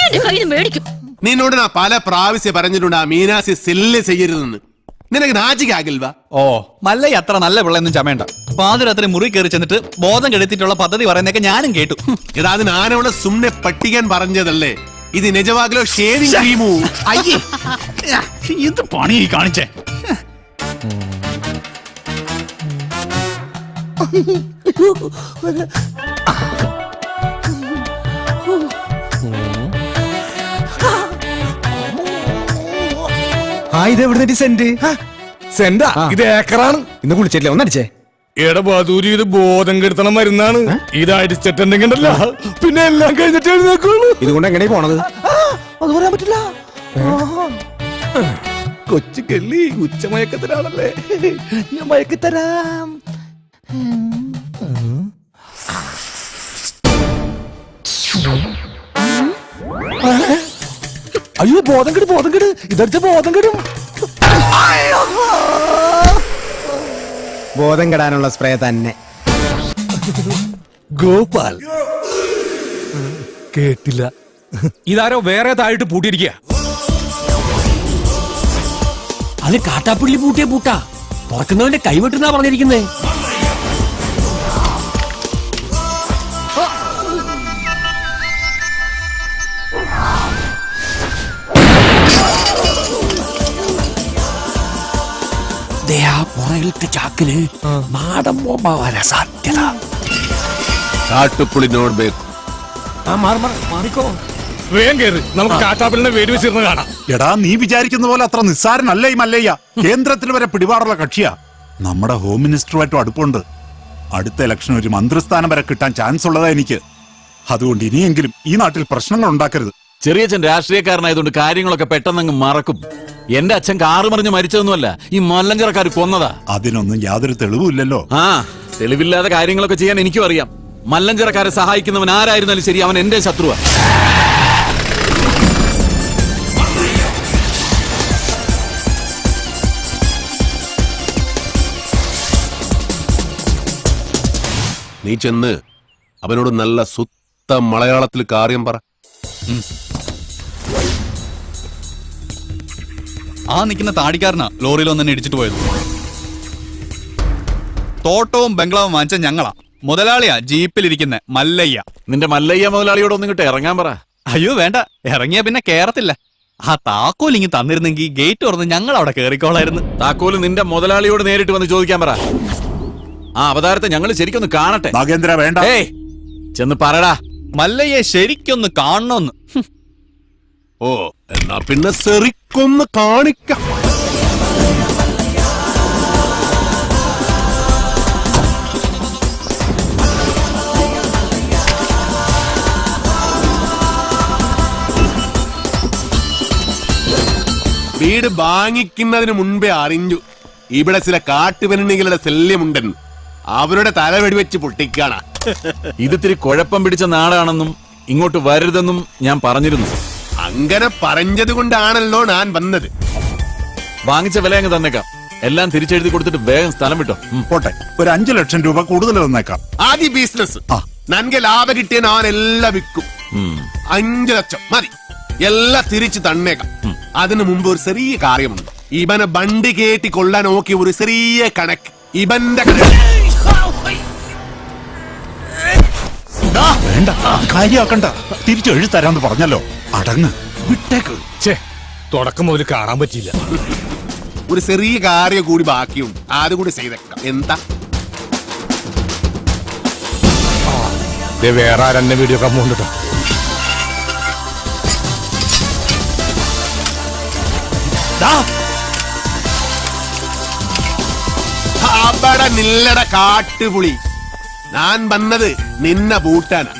നിന്നോട് ഞാൻ പല പ്രാവശ്യം പറഞ്ഞിട്ടുണ്ട് ആ മീനാസി സെല്ല് ചെയ്യരുതെന്ന്. നിനക്ക് നാചികാകിൽവാ? ഓ, മല്ലയ്യ അത്ര നല്ല പിള്ളയൊന്നും ചമയണ്ട. പാതിരാത്രി മുറി കയറി ചെന്നിട്ട് ബോധം കെടുത്തിട്ടുള്ള പദ്ധതി പറയുന്നൊക്കെ ഞാനും കേട്ടു. എടാ, അത് ഞാനവിടെ സുമ്നെ പട്ടിക്കാൻ പറഞ്ഞതല്ലേ. ഇത് നിജവാകലോ ഷേവിംഗ് ക്രീമോ? അയ്യേ, എന്ത് പണി കാണിച്ചേ. ഇതെവിടെ സെന്റാ? ഇത് ഏക്കറാണ്. ഇന്ന് കുളിച്ചില്ല, ഒന്നടിച്ചേ. എടബാദൂരി, ഇത് ബോധം കെടുത്തണം മരുന്നാണ്. ഇത് അടിച്ചിട്ടുണ്ടെങ്കിലല്ല പിന്നെ എല്ലാം കഴിഞ്ഞിട്ട് എഴുന്നേക്കുള്ളൂ. ഇതുകൊണ്ട് എങ്ങനെ പോണത്? അത് പറയാൻ പറ്റില്ല. കൊച്ചു കെള്ളി, ഉച്ചമയക്കത്തിലാണല്ലേ. ഞാൻ മയക്കിത്തരാം. അയ്യോ ബോധം കെട് ഇതടിച്ച ബോധം കെടും. ബോധം കെടാനുള്ള സ്പ്രേ തന്നെ. ഗോപാൽ കേട്ടില്ല. ഇതാരോ വേറെ താഴിട്ട് പൂട്ടിയിരിക്കുക. അത് കാട്ടാപ്പിള്ളി പൂട്ടിയ പൂട്ടാ. തുറക്കുന്നവന്റെ കൈവിട്ടെന്നാ പറഞ്ഞിരിക്കുന്നേ. പുറകിലത്തെ ചാക്കിന് നാടൻ ബോംബാവാനാ സാധ്യത. കാട്ടുപുളി നോട് ബേക്കു. മാറിക്കോ. വേഗം കയറി, നമുക്ക് കാട്ടാപ്പിളിനെ വെടിവെച്ചിരുന്ന് കാണാം. എടാ, നീ വിചാരിക്കുന്ന പോലെ അത്ര നിസ്സാരനല്ല ഈ മല്ലയ്യ. കേന്ദ്രത്തിൽ വരെ പിടിപാടുള്ള കക്ഷിയാ. നമ്മുടെ ഹോം മിനിസ്റ്ററുമായിട്ടും അടുപ്പുണ്ട്. അടുത്ത ഇലക്ഷൻ ഒരു മന്ത്രിസ്ഥാനം വരെ കിട്ടാൻ ചാൻസ് ഉള്ളതാ എനിക്ക്. അതുകൊണ്ട് ഇനിയെങ്കിലും ഈ നാട്ടിൽ പ്രശ്നങ്ങൾ ഉണ്ടാക്കരുത്. ചെറിയച്ഛൻ രാഷ്ട്രീയക്കാരനായതുകൊണ്ട് കാര്യങ്ങളൊക്കെ പെട്ടെന്നങ്ങ് മറക്കും. എന്റെ അച്ഛൻ കാറ് മറിഞ്ഞ് മരിച്ചതൊന്നുമല്ല, ഈ മല്ലഞ്ചറക്കാർ കൊന്നതാ. അതിനൊന്നും യാതൊരു തെളിവുമില്ലല്ലോ. ആ, തെളിവില്ലാതെ കാര്യങ്ങളൊക്കെ ചെയ്യാൻ എനിക്കും അറിയാം. മല്ലഞ്ചറക്കാരെ സഹായിക്കുന്നവൻ ആരായിരുന്നാലും ശരി, അവൻ എന്റെ ശത്രുവാ. നീ ചെന്ന് അവനോട് നല്ല സുത്ത മലയാളത്തിൽ കാര്യം പറ. ആ നിൽക്കുന്ന താടിക്കാരനാ ലോറിയിൽ ഒന്നെ ഇടിച്ചിട്ട് പോയത്. തോട്ടവും ബംഗ്ലാവും വാങ്ങിച്ച ഞങ്ങളാ. മുതലാളിയാ ജീപ്പിലിരിക്കുന്ന മല്ലയ്യ. നിന്റെ മല്ലയ്യ മുതലാളിയോട് ഒന്നും കിട്ടെ ഇറങ്ങാൻ പറ. അയ്യോ വേണ്ട, ഇറങ്ങിയ പിന്നെ കേറത്തില്ല. ആ താക്കോൽ ഇങ്ങ് തന്നിരുന്നെങ്കിൽ ഗേറ്റ് തുറന്ന് ഞങ്ങൾ അവിടെ കേറിക്കോളായിരുന്നു. താക്കോല് നിന്റെ മുതലാളിയോട് നേരിട്ട് വന്ന് ചോദിക്കാൻ പറ. ആ അവതാരത്തെ ഞങ്ങൾ ശരിക്കൊന്ന് കാണട്ടെ. നാഗേന്ദ്ര വേണ്ട. ഏയ് ചെന്ന് പറടാ. മല്ലയ്യെ ശരിക്കൊന്ന് കാണണമെന്ന്. ഓ, എന്നാ പിന്നെ സെറിക്കൊന്ന് കാണിക്കാം. വീട് വാങ്ങിക്കുന്നതിന് മുൻപേ അറിഞ്ഞു ഇവിടെ ചില കാട്ടുപെണ്ണുകളുടെ ശല്യമുണ്ടെന്ന്. അവരുടെ തല വെടിവെച്ച് പൊട്ടിക്കാണ. ഇതിത്തിരി കുഴപ്പം പിടിച്ച നാടാണെന്നും ഇങ്ങോട്ട് വരരുതെന്നും ഞാൻ പറഞ്ഞിരുന്നു. അങ്ങനെ പറഞ്ഞത് കൊണ്ടാണല്ലോ ഞാൻ വന്നത്. വാങ്ങിച്ച വില അങ്ങ് തന്നേക്കാം. എല്ലാം തിരിച്ചെഴുതി കൊടുത്തിട്ട് വേഗം സ്ഥലം വിട്ടോ. പോട്ടെ, ഒരു 5 ലക്ഷം രൂപ കൂടുതൽ തന്നേക്കാം. ആദ്യ ബിസിനസ് നൻകെ ലാഭം കിട്ടിയ ഞാൻ എല്ലാം വിൽക്കും. 5 ലക്ഷം മതി, എല്ലാം തിരിച്ചു തന്നേക്കാം. അതിനു മുമ്പ് ഒരു ചെറിയ കാര്യമുണ്ട്. ഇവനെ ബണ്ടി കേട്ടി കൊള്ളാൻ നോക്കിയ ഒരു ചെറിയ കണക്ക്. ഇവന്റെ വേണ്ട, കാര്യാക്കണ്ട. തിരിച്ചു എഴുതരാന്ന് പറഞ്ഞല്ലോ, അടങ്ങ്, വിട്ടേക്ക്. തുടക്കം മുതൽ കാണാൻ പറ്റിയില്ല. ഒരു ചെറിയ കാര്യം കൂടി ബാക്കിയുണ്ട്, അതുകൂടി ചെയ്തേക്കാം. എന്താ വേറെ ആരെന്നെ വീഡിയോ കമ്മുണ്ടോ? അവിടെ നില്ലട കാട്ടുപുളി. ഞാൻ വന്നത് നിന്നെ പൂട്ടാനാ.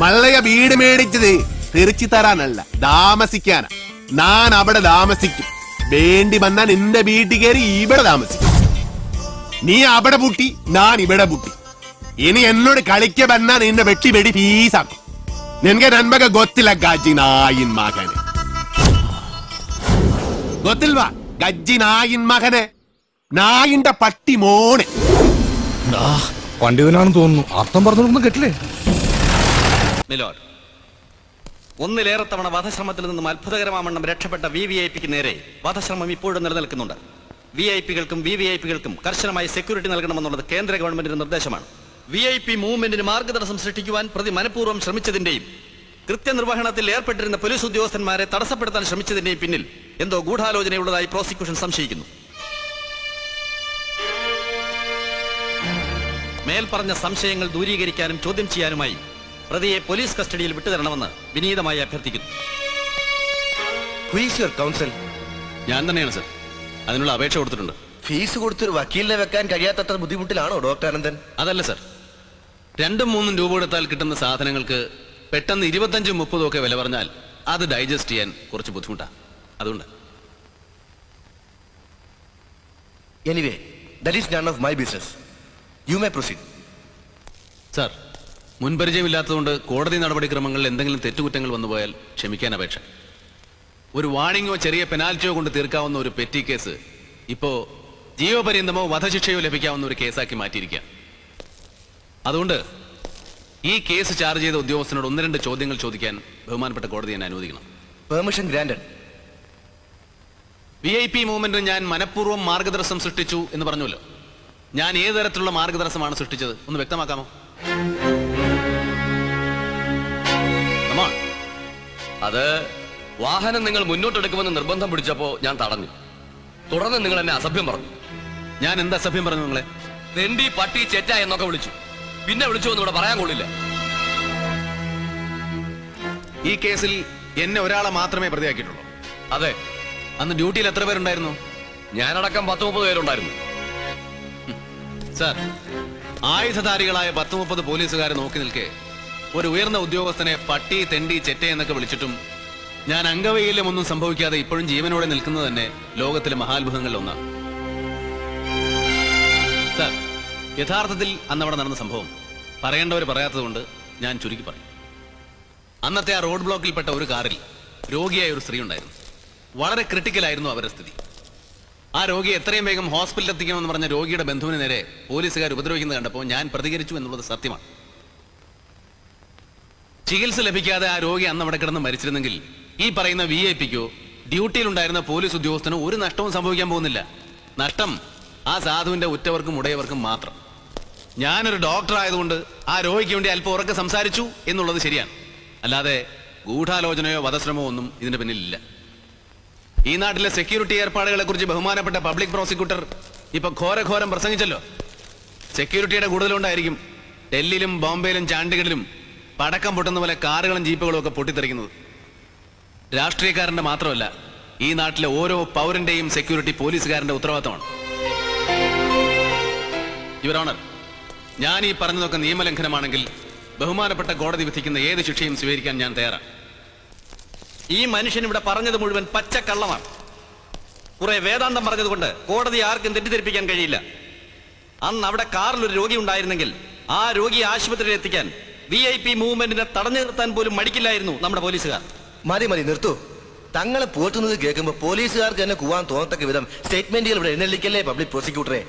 മല്ലയ വീട് മേടിച്ചത് തിരിച്ചു തരാനല്ല, താമസിക്കാനാ. ഞാൻ അവിടെ താമസിക്കും. വേണ്ടി വന്നാ നിന്റെ വീട്ടിൽ കയറി ഇവിടെ താമസിക്കും. നീ അവിടെ പൂട്ടി, ഞാൻ ഇവിടെ പൂട്ടി. ഇനി എന്നോട് കളിക്ക വന്നാ നിന്റെ വെട്ടി വെടി പീസാക്കും. നിനക്ക് നൻപക ഗൊത്തില്ല ഗജ്ജി നായിൻ മകനെ. ഗൊത്തിൽവാ ഗജ്ജി നായിൻ മകനെ, നായിന്റെ പട്ടി മോനെ. പണ്ഡിതനാണെന്ന് തോന്നുന്നു. അർത്ഥം പറഞ്ഞൊന്നും കേട്ടില്ലേ? മിലോഡ്, ഒന്നിലേറെ തവണ വധശ്രമത്തിൽ നിന്നും അത്ഭുതകരമാവണ്ണം രക്ഷപ്പെട്ട VVIPക്ക് നേരെ വധശ്രമം ഇപ്പോഴും നിലനിൽക്കുന്നുണ്ട്. VIPകൾക്കും VVIPകൾക്കും കർശനമായി സെക്യൂരിറ്റി നൽകണമെന്നുള്ളത് കേന്ദ്ര ഗവൺമെന്റിന്റെ നിർദ്ദേശമാണ്. VIP മൂവ്മെന്റിന് മാർഗതടസ്സം സൃഷ്ടിക്കുവാൻ പ്രതി മനഃപൂർവ്വം ശ്രമിച്ചതിന്റെയും കൃത്യനിർവഹണത്തിൽ ഏർപ്പെട്ടിരുന്ന പോലീസ് ഉദ്യോഗസ്ഥന്മാരെ തടസ്സപ്പെടുത്താൻ ശ്രമിച്ചതിന്റെയും പിന്നിൽ എന്തോ ഗൂഢാലോചനയുള്ളതായി പ്രോസിക്യൂഷൻ സംശയിക്കുന്നു. മേൽപ്പറഞ്ഞ സംശയങ്ങൾ ദൂരീകരിക്കാനും ചോദ്യം ചെയ്യാനുമായി പ്രതിയെ പോലീസ് കസ്റ്റഡിയിൽ വിട്ടുതരണമെന്ന് വിനീതമായി അഭ്യർത്ഥിക്കുന്നു. ഞാൻ തന്നെയാണ് സർ. അതിനുള്ള അപേക്ഷ കൊടുത്തിട്ടുണ്ട്. ഫീസ് കൊടുത്തൊരു വക്കീലിനെ വെക്കാൻ കഴിയാത്തത്ര ബുദ്ധിമുട്ടിലാണോ ഡോക്ടർ അനന്തൻ? അതല്ല സർ, 2-3 രൂപ കൊടുത്താൽ കിട്ടുന്ന സാധനങ്ങൾക്ക് പെട്ടെന്ന് 25-30 ഒക്കെ വില പറഞ്ഞാൽ അത് ഡൈജസ്റ്റ് ചെയ്യാൻ കുറച്ച് ബുദ്ധിമുട്ടാണ്. അതുകൊണ്ട് anyway, that is none of my business. You may proceed. Sir, മുൻപരിചയമില്ലാത്തതുകൊണ്ട് കോടതി നടപടിക്രമങ്ങളിൽ എന്തെങ്കിലും തെറ്റുകുറ്റങ്ങൾ വന്നുപോയാൽ ക്ഷമിക്കാൻ അപേക്ഷ. ഒരു വാണിങ്ങോ ചെറിയ പെനാൽറ്റിയോ കൊണ്ട് തീർക്കാവുന്ന ഒരു പെറ്റി കേസ് ഇപ്പോ ജീവപര്യന്തമോ വധശിക്ഷയോ ലഭിക്കാവുന്ന ഒരു കേസാക്കി മാറ്റിയിരിക്കുക. അതുകൊണ്ട് ഈ കേസ് ചാർജ് ചെയ്ത ഉദ്യോഗസ്ഥനോട് 1-2 ചോദ്യങ്ങൾ ചോദിക്കാൻ ബഹുമാനപ്പെട്ട കോടതി എന്നെ അനുവദിക്കണം. Permission granted. VIP മൂവ്മെന്റിന് ഞാൻ മനഃപൂർവ്വം മാർഗദർശനം സൃഷ്ടിച്ചു എന്ന് പറഞ്ഞല്ലോ. ഞാൻ ഏത് തരത്തിലുള്ള മാർഗദർശനമാണ് സൃഷ്ടിച്ചത് ഒന്ന് വ്യക്തമാക്കാമോ? അത് വാഹനം നിങ്ങൾ മുന്നോട്ടെടുക്കുമെന്ന് നിർബന്ധം പിടിച്ചപ്പോ ഞാൻ തടഞ്ഞു. തുടർന്ന് നിങ്ങൾ എന്നെ അസഭ്യം പറഞ്ഞു. ഞാൻ എന്താ അസഭ്യം പറഞ്ഞു? നിങ്ങളെ തെണ്ടി, പട്ടി, ചെറ്റ എന്നൊക്കെ വിളിച്ചു. പിന്നെ വിളിച്ചു എന്ന് ഇവിടെ പറയാൻ കൊള്ളില്ല. ഈ കേസിൽ എന്നെ ഒരാളെ മാത്രമേ പ്രതിയാക്കിയിട്ടുള്ളൂ. അതെ. അന്ന് ഡ്യൂട്ടിയിൽ എത്ര പേരുണ്ടായിരുന്നു? ഞാനടക്കം 10-30 പേരുണ്ടായിരുന്നു. സാർ, ആയുധധാരികളായ 10-30 പോലീസുകാരെ നോക്കി നിൽക്കെ ഒരു ഉയർന്ന ഉദ്യോഗസ്ഥനെ പട്ടി, തെണ്ടി, ചെറ്റ എന്നൊക്കെ വിളിച്ചിട്ടും ഞാൻ അംഗവൈകല്യം ഒന്നും സംഭവിക്കാതെ ഇപ്പോഴും ജീവനോടെ നിൽക്കുന്നത് തന്നെ ലോകത്തിലെ മഹാത്ഭുതങ്ങളിൽ ഒന്നാണ്. സാർ, യഥാർത്ഥത്തിൽ അന്നവിടെ നടന്ന സംഭവം പറയേണ്ടവർ പറയാത്തതുകൊണ്ട് ഞാൻ ചുരുക്കി പറയും. അന്നത്തെ ആ റോഡ് ബ്ലോക്കിൽപ്പെട്ട ഒരു കാറിൽ രോഗിയായ ഒരു സ്ത്രീ ഉണ്ടായിരുന്നു. വളരെ ക്രിട്ടിക്കലായിരുന്നു അവരുടെ സ്ഥിതി. ആ രോഗിയെ എത്രയും വേഗം ഹോസ്പിറ്റലിൽ എത്തിക്കണമെന്ന് പറഞ്ഞ രോഗിയുടെ ബന്ധുവിന് നേരെ പോലീസുകാർ ഉപദ്രവിക്കുന്നത് കണ്ടപ്പോൾ ഞാൻ പ്രതികരിച്ചു എന്നുള്ളത് സത്യമാണ്. ചികിത്സ ലഭിക്കാതെ ആ രോഗി അന്ന് അവിടെ കിടന്ന് മരിച്ചിരുന്നെങ്കിൽ ഈ പറയുന്ന VIP-ക്കോ ഡ്യൂട്ടിയിലുണ്ടായിരുന്ന പോലീസ് ഉദ്യോഗസ്ഥനോ ഒരു നഷ്ടവും സംഭവിക്കാൻ പോകുന്നില്ല. നഷ്ടം ആ സാധുവിന്റെ ഉറ്റവർക്കും ഉടയവർക്കും മാത്രം. ഞാനൊരു ഡോക്ടർ ആയതുകൊണ്ട് ആ രോഗിക്ക് വേണ്ടി അല്പം ഉറക്കെ സംസാരിച്ചു എന്നുള്ളത് ശരിയാണ്. അല്ലാതെ ഗൂഢാലോചനയോ വധശ്രമോ ഒന്നും ഇതിന്റെ പിന്നിലില്ല. ഈ നാട്ടിലെ സെക്യൂരിറ്റി ഏർപ്പാടുകളെ കുറിച്ച് ബഹുമാനപ്പെട്ട പബ്ലിക് പ്രോസിക്യൂട്ടർ ഇപ്പൊ ഘോരഘോരം പ്രസംഗിച്ചല്ലോ. സെക്യൂരിറ്റിയുടെ കൂടുതലുണ്ടായിരിക്കും ഡൽഹിയിലും ബോംബെയിലും ചാണ്ഡിഗഡിലും പടക്കം പൊട്ടുന്ന പോലെ കാറുകളും ജീപ്പുകളും ഒക്കെ പൊട്ടിത്തെറിക്കുന്നത്. രാഷ്ട്രീയക്കാരന്റെ മാത്രമല്ല, ഈ നാട്ടിലെ ഓരോ പൗരന്റെയും സെക്യൂരിറ്റി പോലീസുകാരന്റെ ഉത്തരവാദിത്തമാണ്. യുവർ ഓണർ, ഞാൻ ഈ പറഞ്ഞതൊക്കെ നിയമലംഘനമാണെങ്കിൽ ബഹുമാനപ്പെട്ട കോടതി വിധിക്കുന്ന ഏത് ശിക്ഷയും സ്വീകരിക്കാൻ ഞാൻ തയ്യാറാണ്. ഈ മനുഷ്യൻ ഇവിടെ പറഞ്ഞത് മുഴുവൻ പച്ചക്കള്ളമാണ്. കുറെ വേദാന്തം പറഞ്ഞതുകൊണ്ട് കോടതി ആർക്കും തെറ്റിദ്ധരിപ്പിക്കാൻ കഴിയില്ല. അന്ന് അവിടെ കാറിൽ ഒരു രോഗി ഉണ്ടായിരുന്നെങ്കിൽ ആ രോഗിയെ ആശുപത്രിയിൽ എത്തിക്കാൻ VIP മൂവ്മെന്റിനെ തടഞ്ഞു നിർത്താൻ പോലും മടിക്കില്ലായിരുന്നു നമ്മുടെ പോലീസുകാർ. മതി നിർത്തൂ. തങ്ങളെ പോറ്റുന്നത് കേൾക്കുമ്പോൾ പോലീസുകാർക്ക് തന്നെ കൂവാൻ തോന്നത്തക്ക വിധം സ്റ്റേറ്റ്മെന്റുകൾ ഇവിടെ എഴുന്നള്ളിക്കല്ലേ പബ്ലിക് പ്രോസിക്യൂട്ടറെ.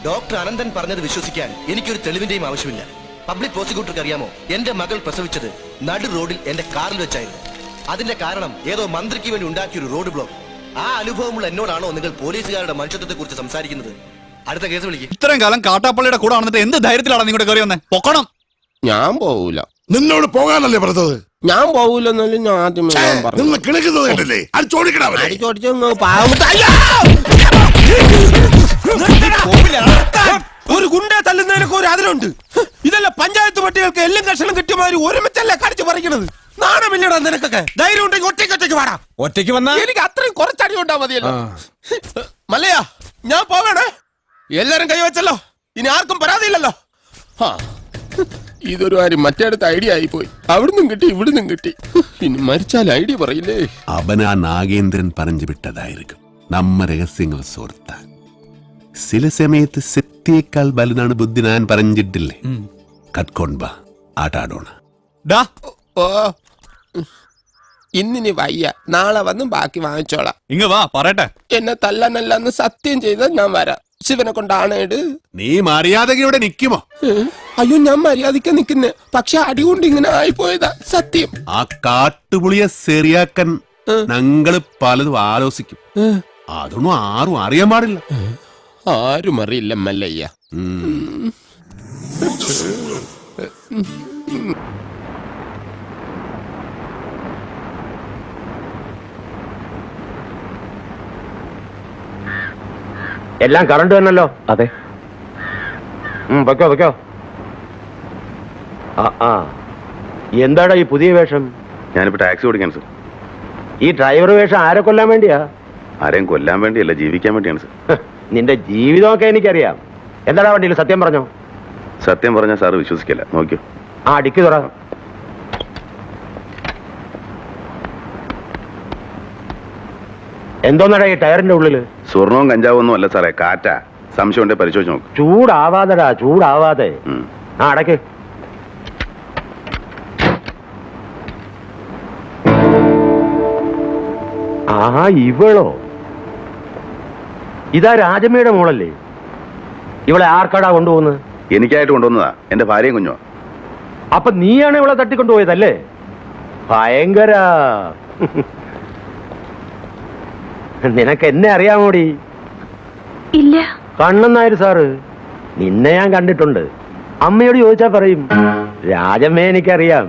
ഡോക്ടർ അനന്തൻ പറഞ്ഞത് വിശ്വസിക്കാൻ എനിക്കൊരു തെളിവിന്റെയും ആവശ്യമില്ല. പബ്ലിക് പ്രോസിക്യൂട്ടർക്ക് അറിയാമോ, എന്റെ മകൾ പ്രസവിച്ചത് നടു റോഡിൽ എന്റെ കാറിൽ വെച്ചായിരുന്നു. അതിന്റെ കാരണം ഏതോ മന്ത്രിക്ക് വേണ്ടി ഉണ്ടാക്കിയ ഒരു റോഡ് ബ്ലോക്ക്. ആ അനുഭവമുള്ള എന്നോടാണോ നിങ്ങൾ പോലീസുകാരുടെ മനുഷ്യത്വത്തെ കുറിച്ച് സംസാരിക്കുന്നത്? അടുത്ത കേസ് വിളിക്കും. ഇത്രയും കാലം കാട്ടാപ്പള്ളിയുടെ കൂടെ വന്നിട്ട് എന്ത് ധൈര്യത്തിലാണ് നിങ്ങളുടെ കയറി വന്നേ? പൊക്കണം. ഞാൻ പോവൂല. നിന്നോട് പോകാനല്ലേ പറഞ്ഞത്? ഞാൻ പോവൂലെന്നല്ലേ ഞാൻ ആദ്യമേ പറഞ്ഞു. കിണക്കുന്നത് കണ്ടില്ലേ? ഒരു ഗുണ്ട തല്ലുന്നതിനൊക്കെ ഒരു അതിലുണ്ട്. ഇതല്ല പഞ്ചായത്ത് പട്ടികൾക്ക് എല്ലാം കഷണം കിട്ടിയമാതിരി ഒരുമിച്ചല്ലേ കടിച്ചു പറിക്കണത്. നാണമില്ലടാ നിനക്കൊക്കെ. ധൈര്യം ഉണ്ടെങ്കിൽ ഒറ്റയ്ക്ക് വാടാ. ഒറ്റയ്ക്ക് വന്നാ എനിക്ക് അത്രയും കുറച്ചടി ഉണ്ടാ മതിയല്ലോ. മല്ലയാ, ഞാൻ പോകണേ. എല്ലാരും കൈവച്ചല്ലോ, ഇനി ആർക്കും പരാതിയില്ലല്ലോ. ഇതൊരു കാര്യം മറ്റേടത്ത് ഐഡിയ ആയിപ്പോയി. അവിടുന്നും കിട്ടി ഇവിടുന്നും കിട്ടി. പിന്നെ മരിച്ചാൽ ഐഡിയ പറയില്ലേ? അവൻ ആ നാഗേന്ദ്രൻ പറഞ്ഞു വിട്ടതായിരിക്കും. നമ്മ രഹസ്യങ്ങൾ സോർത്താൻ ചില സമയത്ത് സത്യേക്കാൾ വലുതാണ് ബുദ്ധി. ഞാൻ പറഞ്ഞിട്ടില്ലേ? കത്കൊണ്ട ആട്ടാടോണ. ഇന്നിനി വയ്യ, നാളെ വന്ന് ബാക്കി വാങ്ങിച്ചോളാം. ഇങ്ങ വാ പറയട്ടെ. എന്നെ തല്ലാനല്ലെന്ന് സത്യം ചെയ്താൽ ഞാൻ വരാം. ശിവനെ കൊണ്ടാണേട്. നീ മര്യാദക്ക് ഇവിടെ നിക്കുമോ? അയ്യോ, ഞാൻ മര്യാദയ്ക്ക് നിക്കുന്നേ. പക്ഷെ അടികൊണ്ട് ഇങ്ങനെ ആയിപ്പോയതാ സത്യം. ആ കാട്ടുപുളിയെ ശരിയാക്കാൻ ഞങ്ങള് പലതും ആലോചിക്കും. അതൊന്നും ആരും അറിയാൻ പാടില്ല. ആരും അറിയില്ല മല്ലയ്യ. എല്ലാം കറണ്ട് തന്നല്ലോ. അതെ. വെക്കോ. ആ എന്താടാ ഈ പുതിയ വേഷം? ഞാനിപ്പോ ടാക്സി ഓടിക്കാൻ സർ. ഈ ഡ്രൈവർ വേഷം ആരെ കൊല്ലാൻ വേണ്ടിയാ? ആരെയും കൊല്ലാൻ വേണ്ടിയല്ല, ജീവിക്കാൻ വേണ്ടിയാണ് സർ. നിന്റെ ജീവിതമൊക്കെ എനിക്കറിയാം. എന്താടാ വണ്ടിയിൽ സത്യം പറഞ്ഞോ? സത്യം പറഞ്ഞാൽ സാറ് വിശ്വസിക്കില്ല. നോക്കിയോ. ഡിക്കി തുറ. എന്തോന്നടാ ഈ ടയറിന്റെ ഉള്ളില്? സ്വർണവും കഞ്ചാവും ഒന്നും അല്ല സാറേ, കാറ്റാ. സംശയം ഉണ്ടെ പരിശോധിച്ച് നോക്കും. ചൂടാവാതെ. അടയ്ക്ക്. ആ ഇവളോ? ഇതാ രാജമ്മയുടെ മോളല്ലേ? ഇവളെ ആർക്കാടാ കൊണ്ടുപോകുന്നത്? എനിക്കായിട്ട് കൊണ്ടുവന്നതാ, എന്റെ ഭാര്യയും കുഞ്ഞോ. അപ്പൊ നീയാണ് ഇവളെ തട്ടിക്കൊണ്ടുപോയതല്ലേ? ഭയങ്കര. നിനക്ക് എന്നെ അറിയാമോടി? ഇല്ല. കണ്ണൻ നായർ സാറ്, നിന്നെ ഞാൻ കണ്ടിട്ടുണ്ട്. അമ്മയോട് ചോദിച്ചാ പറയും. രാജമ്മയെ എനിക്കറിയാം.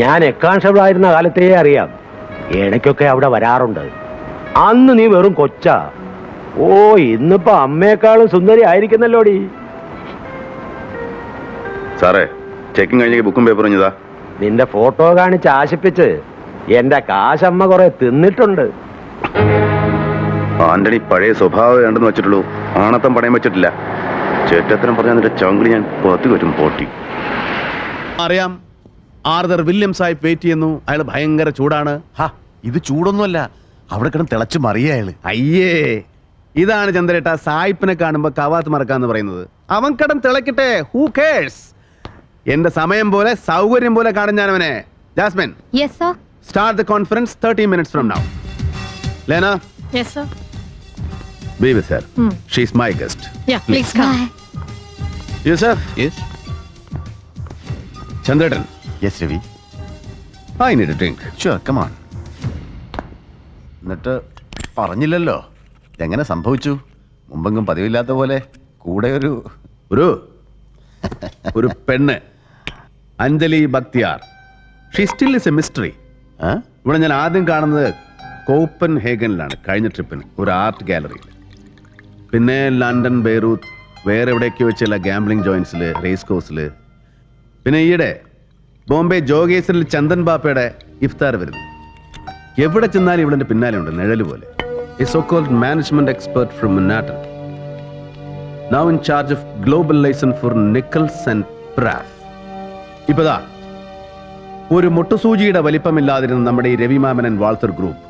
ഞാൻ എക്കാൺസ്റ്റബിൾ ആയിരുന്ന കാലത്തേ അറിയാം. ഇടയ്ക്കൊക്കെ അവിടെ വരാറുണ്ട്. അന്ന് നീ വെറും കൊച്ചാ. ഓ, ഇന്നിപ്പോ അമ്മയെക്കാളും സുന്ദരി ആയിരിക്കുന്നല്ലോടി. സാറേ, ചെക്കിങ് കഴിഞ്ഞ ബുക്കും പേപ്പറും ഇതാ. നിന്റെ ഫോട്ടോ കാണിച്ച് ആശിപ്പിച്ച് എന്റെ കാശമ്മ കുറെ തിന്നിട്ടുണ്ട്. ആന്റണി പഴയ സ്വഭാവം വേണ്ടെന്ന് വെച്ചിട്ടുള്ളൂ, ആണത്തം പണയം വെച്ചിട്ടില്ല. ചേട്ടത്തരം പറഞ്ഞ നിന്റെ ചങ്കിളി ഞാൻ പുറത്തു വരും പോട്ടി. അറിയാം, ആർതർ വില്യം സാഹിബ് വെയിറ്റ് ചെയ്യുന്നു. അയാൾ ഭയങ്കര ചൂടാണ്. ഇത് ചൂടൊന്നുമല്ല, അവിടെ കിടന്ന് തിളച്ച് മറിയ അയാള്. അയ്യേ, ഇതാണ് ചന്ദ്രേട്ട സായിപ്പിനെ കാണുമ്പോ കവാത്ത് മറക്കാന്ന് പറയുന്നത്. അവൻ കടം തിളക്കട്ടെ, ഹൂ കേഴ്സ്. എന്റെ സമയം പോലെ സൗകര്യം പോലെ കാണും ഞാൻ അവനെ. Jasmine, start the conference 30 minutes from now. Lena? Yes, sir. Be with her. She's my guest. Yeah, please come. Yusuf? Yes. Chandratan? Yes, Ravi. I need a drink. Sure, come on. എന്നിട്ട് പറഞ്ഞില്ലല്ലോ, എങ്ങനെ സംഭവിച്ചു? മുമ്പെങ്കും പതിവില്ലാത്ത പോലെ കൂടെ ഒരു പെണ്ണ്, Anjali Bakhtiyar. She still is A mystery. ഇവിടെ ഞാൻ ആദ്യം കാണുന്നത് കോപ്പൻ ഹേഗനിലാണ്, കഴിഞ്ഞ ട്രിപ്പിന് ഒരു ആർട്ട് ഗാലറിയിൽ. പിന്നെ ലണ്ടൻ, ബെയ്റൂത്ത്, വേറെ എവിടെയൊക്കെ വെച്ചുള്ള ഗാംബ്ലിംഗ് ജോയിൻസിൽ, റേസ് കോഴ്സിൽ. പിന്നെ ഈയിടെ ബോംബെ ജോഗേശ്വരിൽ ചന്ദൻ ബാപ്പയുടെ ഇഫ്താർ വരുന്നു. എവിടെ ചെന്നാലും ഇവിടെ പിന്നാലെ ഉണ്ട്, നിഴല് പോലെ. A so called management expert from Mannattan, now in charge of global license for Nichols and Pratt. ഇപ്പതാ ഒരു മുട്ടുസൂചിയുടെ വലിപ്പമില്ലാതിരുന്ന നമ്മുടെ ഈ രവിമാമനൻ വാൾത്തർ ഗ്രൂപ്പ്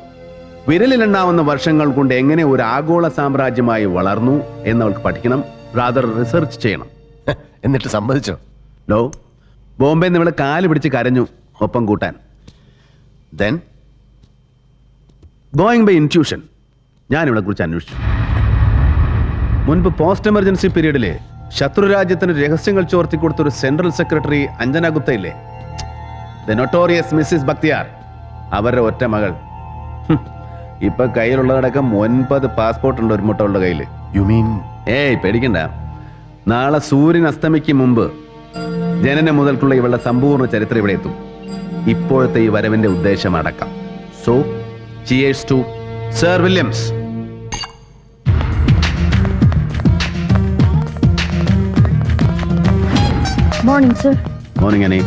വിരലിലെണ്ണാവുന്ന വർഷങ്ങൾ കൊണ്ട് എങ്ങനെ ഒരു ആഗോള സാമ്രാജ്യമായി വളർന്നു എന്നവൾക്ക് പഠിക്കണം, റാദർ റിസർച്ച് ചെയ്യണം. എന്നിട്ട് സമ്മതിച്ചോ? ലോ, ബോംബെ നമ്മൾ കാല് പിടിച്ച് കരഞ്ഞു ഒപ്പം കൂട്ടാൻ. ദെൻ ഗോയിങ് ബൈ ഇൻറ്റ്യൂഷൻ ഞാൻ ഇവിടെ കുറിച്ച് അന്വേഷിച്ചു. മുൻപ് പോസ്റ്റ് എമർജൻസി പീരീഡില് ശത്രുരാജ്യത്തിന് രഹസ്യങ്ങൾ ചോർത്തി കൊടുത്ത ഒരു സെൻട്രൽ സെക്രട്ടറി അഞ്ജന ഗുപ്ത ഇല്ലേ, ദ നൊട്ടോറിയസ് മിസ്സിസ് ബക്തിയാർ, അവരുടെ ഒറ്റ മകൾ. ഇപ്പൊ കയ്യിലുള്ളതടക്കം 9 പാസ്പോർട്ട് ഉണ്ട് ഒരു മുട്ടകളുടെ കയ്യിൽ. You mean? ഏയ് പേടിക്കണ്ട, നാളെ സൂര്യൻ അസ്തമിക്കും മുമ്പ് ജനനം മുതൽക്കുള്ള ഇവളുടെ സമ്പൂർണ്ണ ചരിത്രം ഇവിടെ എത്തും, ഇപ്പോഴത്തെ ഈ വരവിന്റെ ഉദ്ദേശം അടക്കം. So cheers to sir Williams. Morning, sir. Morning, Annie.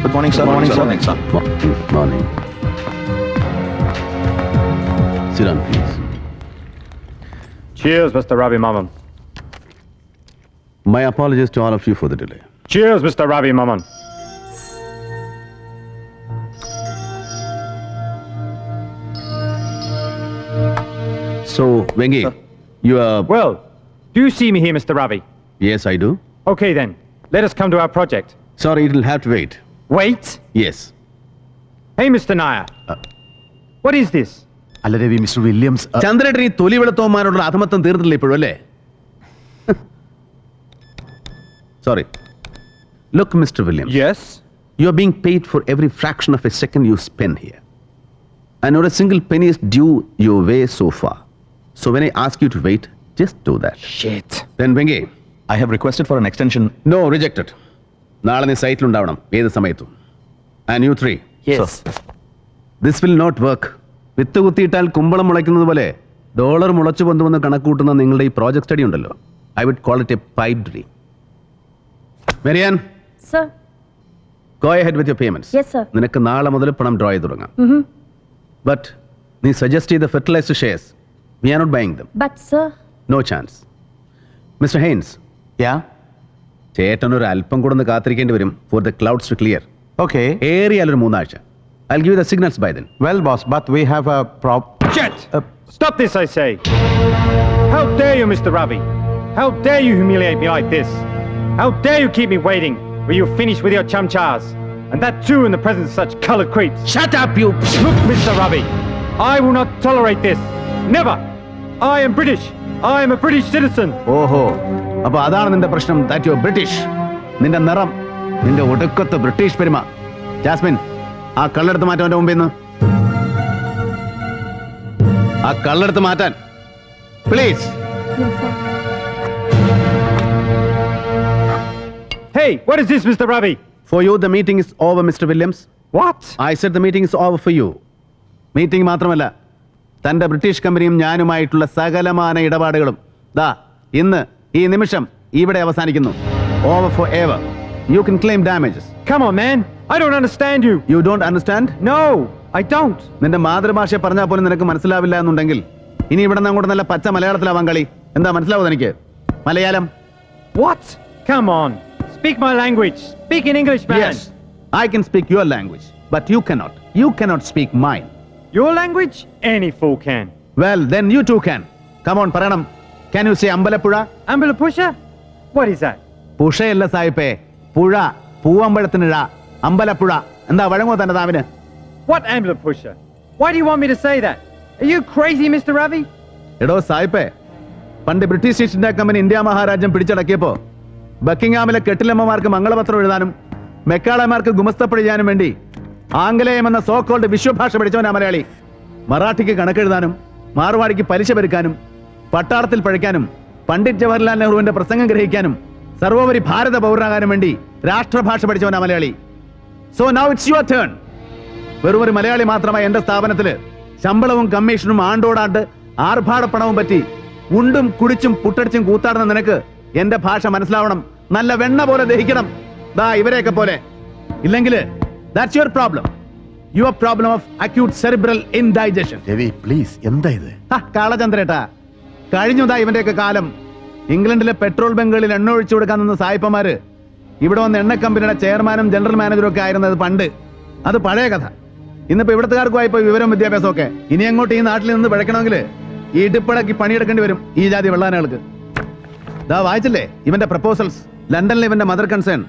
Good morning, sir. Morning, sir. Morning. Sit down, please. Cheers, Mr. Ravi Maman. My apologies to all of you for the delay. Cheers, Mr. Ravi Maman. So, Vengi, you are... Well, do you see me here, Mr. Ravi? Yes, I do. Okay, then. Let us come to our project. Sorry, it'll have to wait. Wait? Yes. Hey, Mr. Nair. What is this? അല്ല Ravi, mister Williams. ചന്ദ്രേട്ടൻ ഈ തൊലി വെളുത്തവന്മാരോടുള്ള അധമത്വം തീർന്നില്ല ഇപ്പോഴും അല്ലേ? Sorry. Look, Mr. Williams. Yes? You are being paid for every fraction of a second you spend here. And not a single penny is due your way so far. So when I ask you to wait, just do that. Shit. Then Vengi, I have requested for an extension. No, rejected. നാളെ നീ സൈറ്റിലുണ്ടാവണം ഏത് സമയത്തും. And you three. Yes. This will not work. വിത്ത് കുത്തിയിട്ടാൽ കുമ്പളം മുളയ്ക്കുന്നത് പോലെ dollar മുളച്ചു പൊന്തുമെന്ന് കണക്കൂട്ടുന്ന നിങ്ങളുടെ ഈ project study ഉണ്ടല്ലോ, I would call it a pipe dream. Marianne. Sir. Go ahead with your payments. Yes, sir. നിനക്ക് നാളെ മുതൽ പണം ഡ്രോ ചെയ്ത് തുടങ്ങാം. But നീ സജസ്റ്റ് ചെയ്ത fertilised shares, we are not buying them. But, sir. No chance. Mr. Haynes. Yeah? ചേട്ടൻ ഒരു അല്പം കൂടെ ഒന്ന് കാത്തിരിക്കേണ്ടി വരും for the clouds to clear. Okay. ഏറിയാൽ ഒരു 3 ആഴ്ച. I'll give you the signals by then. Well, boss, but we have a Shit! Stop this, I say. How dare you, Mr. Ravi? How dare you humiliate me like this? How dare you keep me waiting? Will you finish with your chumchas? And that too in the presence of such colored creeps. Shut up, you... Look, Mr. Ravi, I will not tolerate this. Never. I am British. I am a British citizen. ഓഹോ, അപ്പൊ അതാണ് നിന്റെ പ്രശ്നം. That you British. നിന്റെ നിറം, നിന്റെ ഒടുക്കത്തെ British പെരുമ. ജാസ്മിൻ, ആ കള്ളെടുത്ത് മാറ്റാൻ അവന്റെ മുമ്പിൽ നിന്ന്. ആ കള്ളെടുത്ത് മാറ്റാൻ please. Hey, what is this, Mr. Ravi? For you, the meeting is over, Mr. Williams. What? I said the meeting is over for you. Meeting മാത്രമല്ല, തന്റെ ബ്രിട്ടീഷ് കമ്പനിയും ഞാനുമായിട്ടുള്ള സകലമാന ഇടപാടുകളും ദാ ഇന്ന് ഈ നിമിഷം ഇവിടെ അവസാനിക്കുന്നു. Over forever. You can claim damages. Come on, man. I don't understand you. You don't understand? No, I don't. നിന്റെ മാതൃഭാഷ പറഞ്ഞാൽ പോലും നിനക്ക് മനസ്സിലാവില്ല എന്നുണ്ടെങ്കിൽ ഇനി ഇവിടെ നിന്ന് അങ്ങോട്ട് നല്ല പച്ച മലയാളത്തിലാവാൻ കളി. എന്താ മനസ്സിലാവും എനിക്ക്? Malayalam. What? Come on. Speak my language. Speak in English, man. Yes, I can speak your language, but you cannot. You cannot speak mine. Your language? Any fool can. Well, then you too can. Come on, Paranam. Can you say Ambalappuzha? Ambalappuzha? What is that? പുഴയല്ല സായിപ്പേ, പുഴ, പൂവമ്പഴത്തിനിഴ, അമ്പലപ്പുഴ. എന്താ വഴങ്ങോ തന്നെ താവിന്? What Ambalappuzha? Why do you want me to say that? Are you crazy, Mr. Ravi? എടോ സായിപ്പേ, പണ്ട് British East India company India മഹാരാജ്യം പിടിച്ചടക്കിയപ്പോ ബക്കിംഗ്ഹാമിലെ കെട്ടിലമ്മമാർക്ക് മംഗളപത്രം എഴുതാനും മെക്കാളമാർക്ക് ഗുമസ്തപ്പണി ചെയ്യാനും വേണ്ടി ആംഗലേയം എന്ന സോ കോൾഡ് വിശ്വഭാഷ പഠിച്ചവനാ മലയാളി. മറാഠിക്ക് കണക്കെഴുതാനും മാർവാടിക്ക് പലിശ പെരുക്കാനും പട്ടാളത്തിൽ പഴിക്കാനും പണ്ഡിറ്റ് ജവഹർലാൽ നെഹ്റുവിന്റെ പ്രസംഗം ഗ്രഹിക്കാനും സർവോപരി ഭാരത പൗരനാകാനും വേണ്ടി രാഷ്ട്രഭാഷ പഠിച്ചവനാ മലയാളി. So now it's your turn. വെറും ഒരു മലയാളി മാത്രമായി എന്റെ സ്ഥാപനത്തില് ശമ്പളവും കമ്മീഷനും ആണ്ടോടാണ്ട് ആർഭാടപ്പണവും പറ്റി ഉണ്ടും കുടിച്ചും പുട്ടടിച്ചും കൂത്താടുന്ന നിനക്ക് എന്റെ ഭാഷ മനസ്സിലാവണം, നല്ല വെണ്ണ പോലെ ദഹിക്കണം, ദാ ഇവരെയൊക്കെ പോലെ. ഇല്ലെങ്കിൽ that's your problem. Your problem of acute cerebral indigestion. Ravi please, എന്താ ഇത്? കാളചന്ദ്രേട്ടാ, കഴിഞ്ഞതാ ഇവന്റെയൊക്കെ കാലം. ഇംഗ്ലണ്ടിലെ പെട്രോൾ ബങ്കുകളിൽ എണ്ണ ഒഴിച്ചു കൊടുക്കാൻ നിന്ന സായിപ്പന്മാര് ഇവിടെ വന്ന് എണ്ണ കമ്പനിയുടെ ചെയർമാനും ജനറൽ മാനേജറും ഒക്കെ ആയിരുന്നത് പണ്ട്. അത് പഴയ കഥ. ഇന്നിപ്പോ ഇവിടത്തുകാർക്കും ആയിപ്പോ വിവരം വിദ്യാഭ്യാസം ഒക്കെ. ഇനി അങ്ങോട്ട് ഈ നാട്ടിൽ നിന്ന് പിഴക്കണമെങ്കിൽ ഈ ഇടിപ്പടക്കി പണിയെടുക്കേണ്ടി വരും ഈ ജാതി വെള്ളാനകൾക്ക്. ദാ വായിച്ചില്ലേ ഇവന്റെ പ്രപ്പോസൽസ്? ലണ്ടനിലെ ഇവന്റെ മദർ കൺസേൺ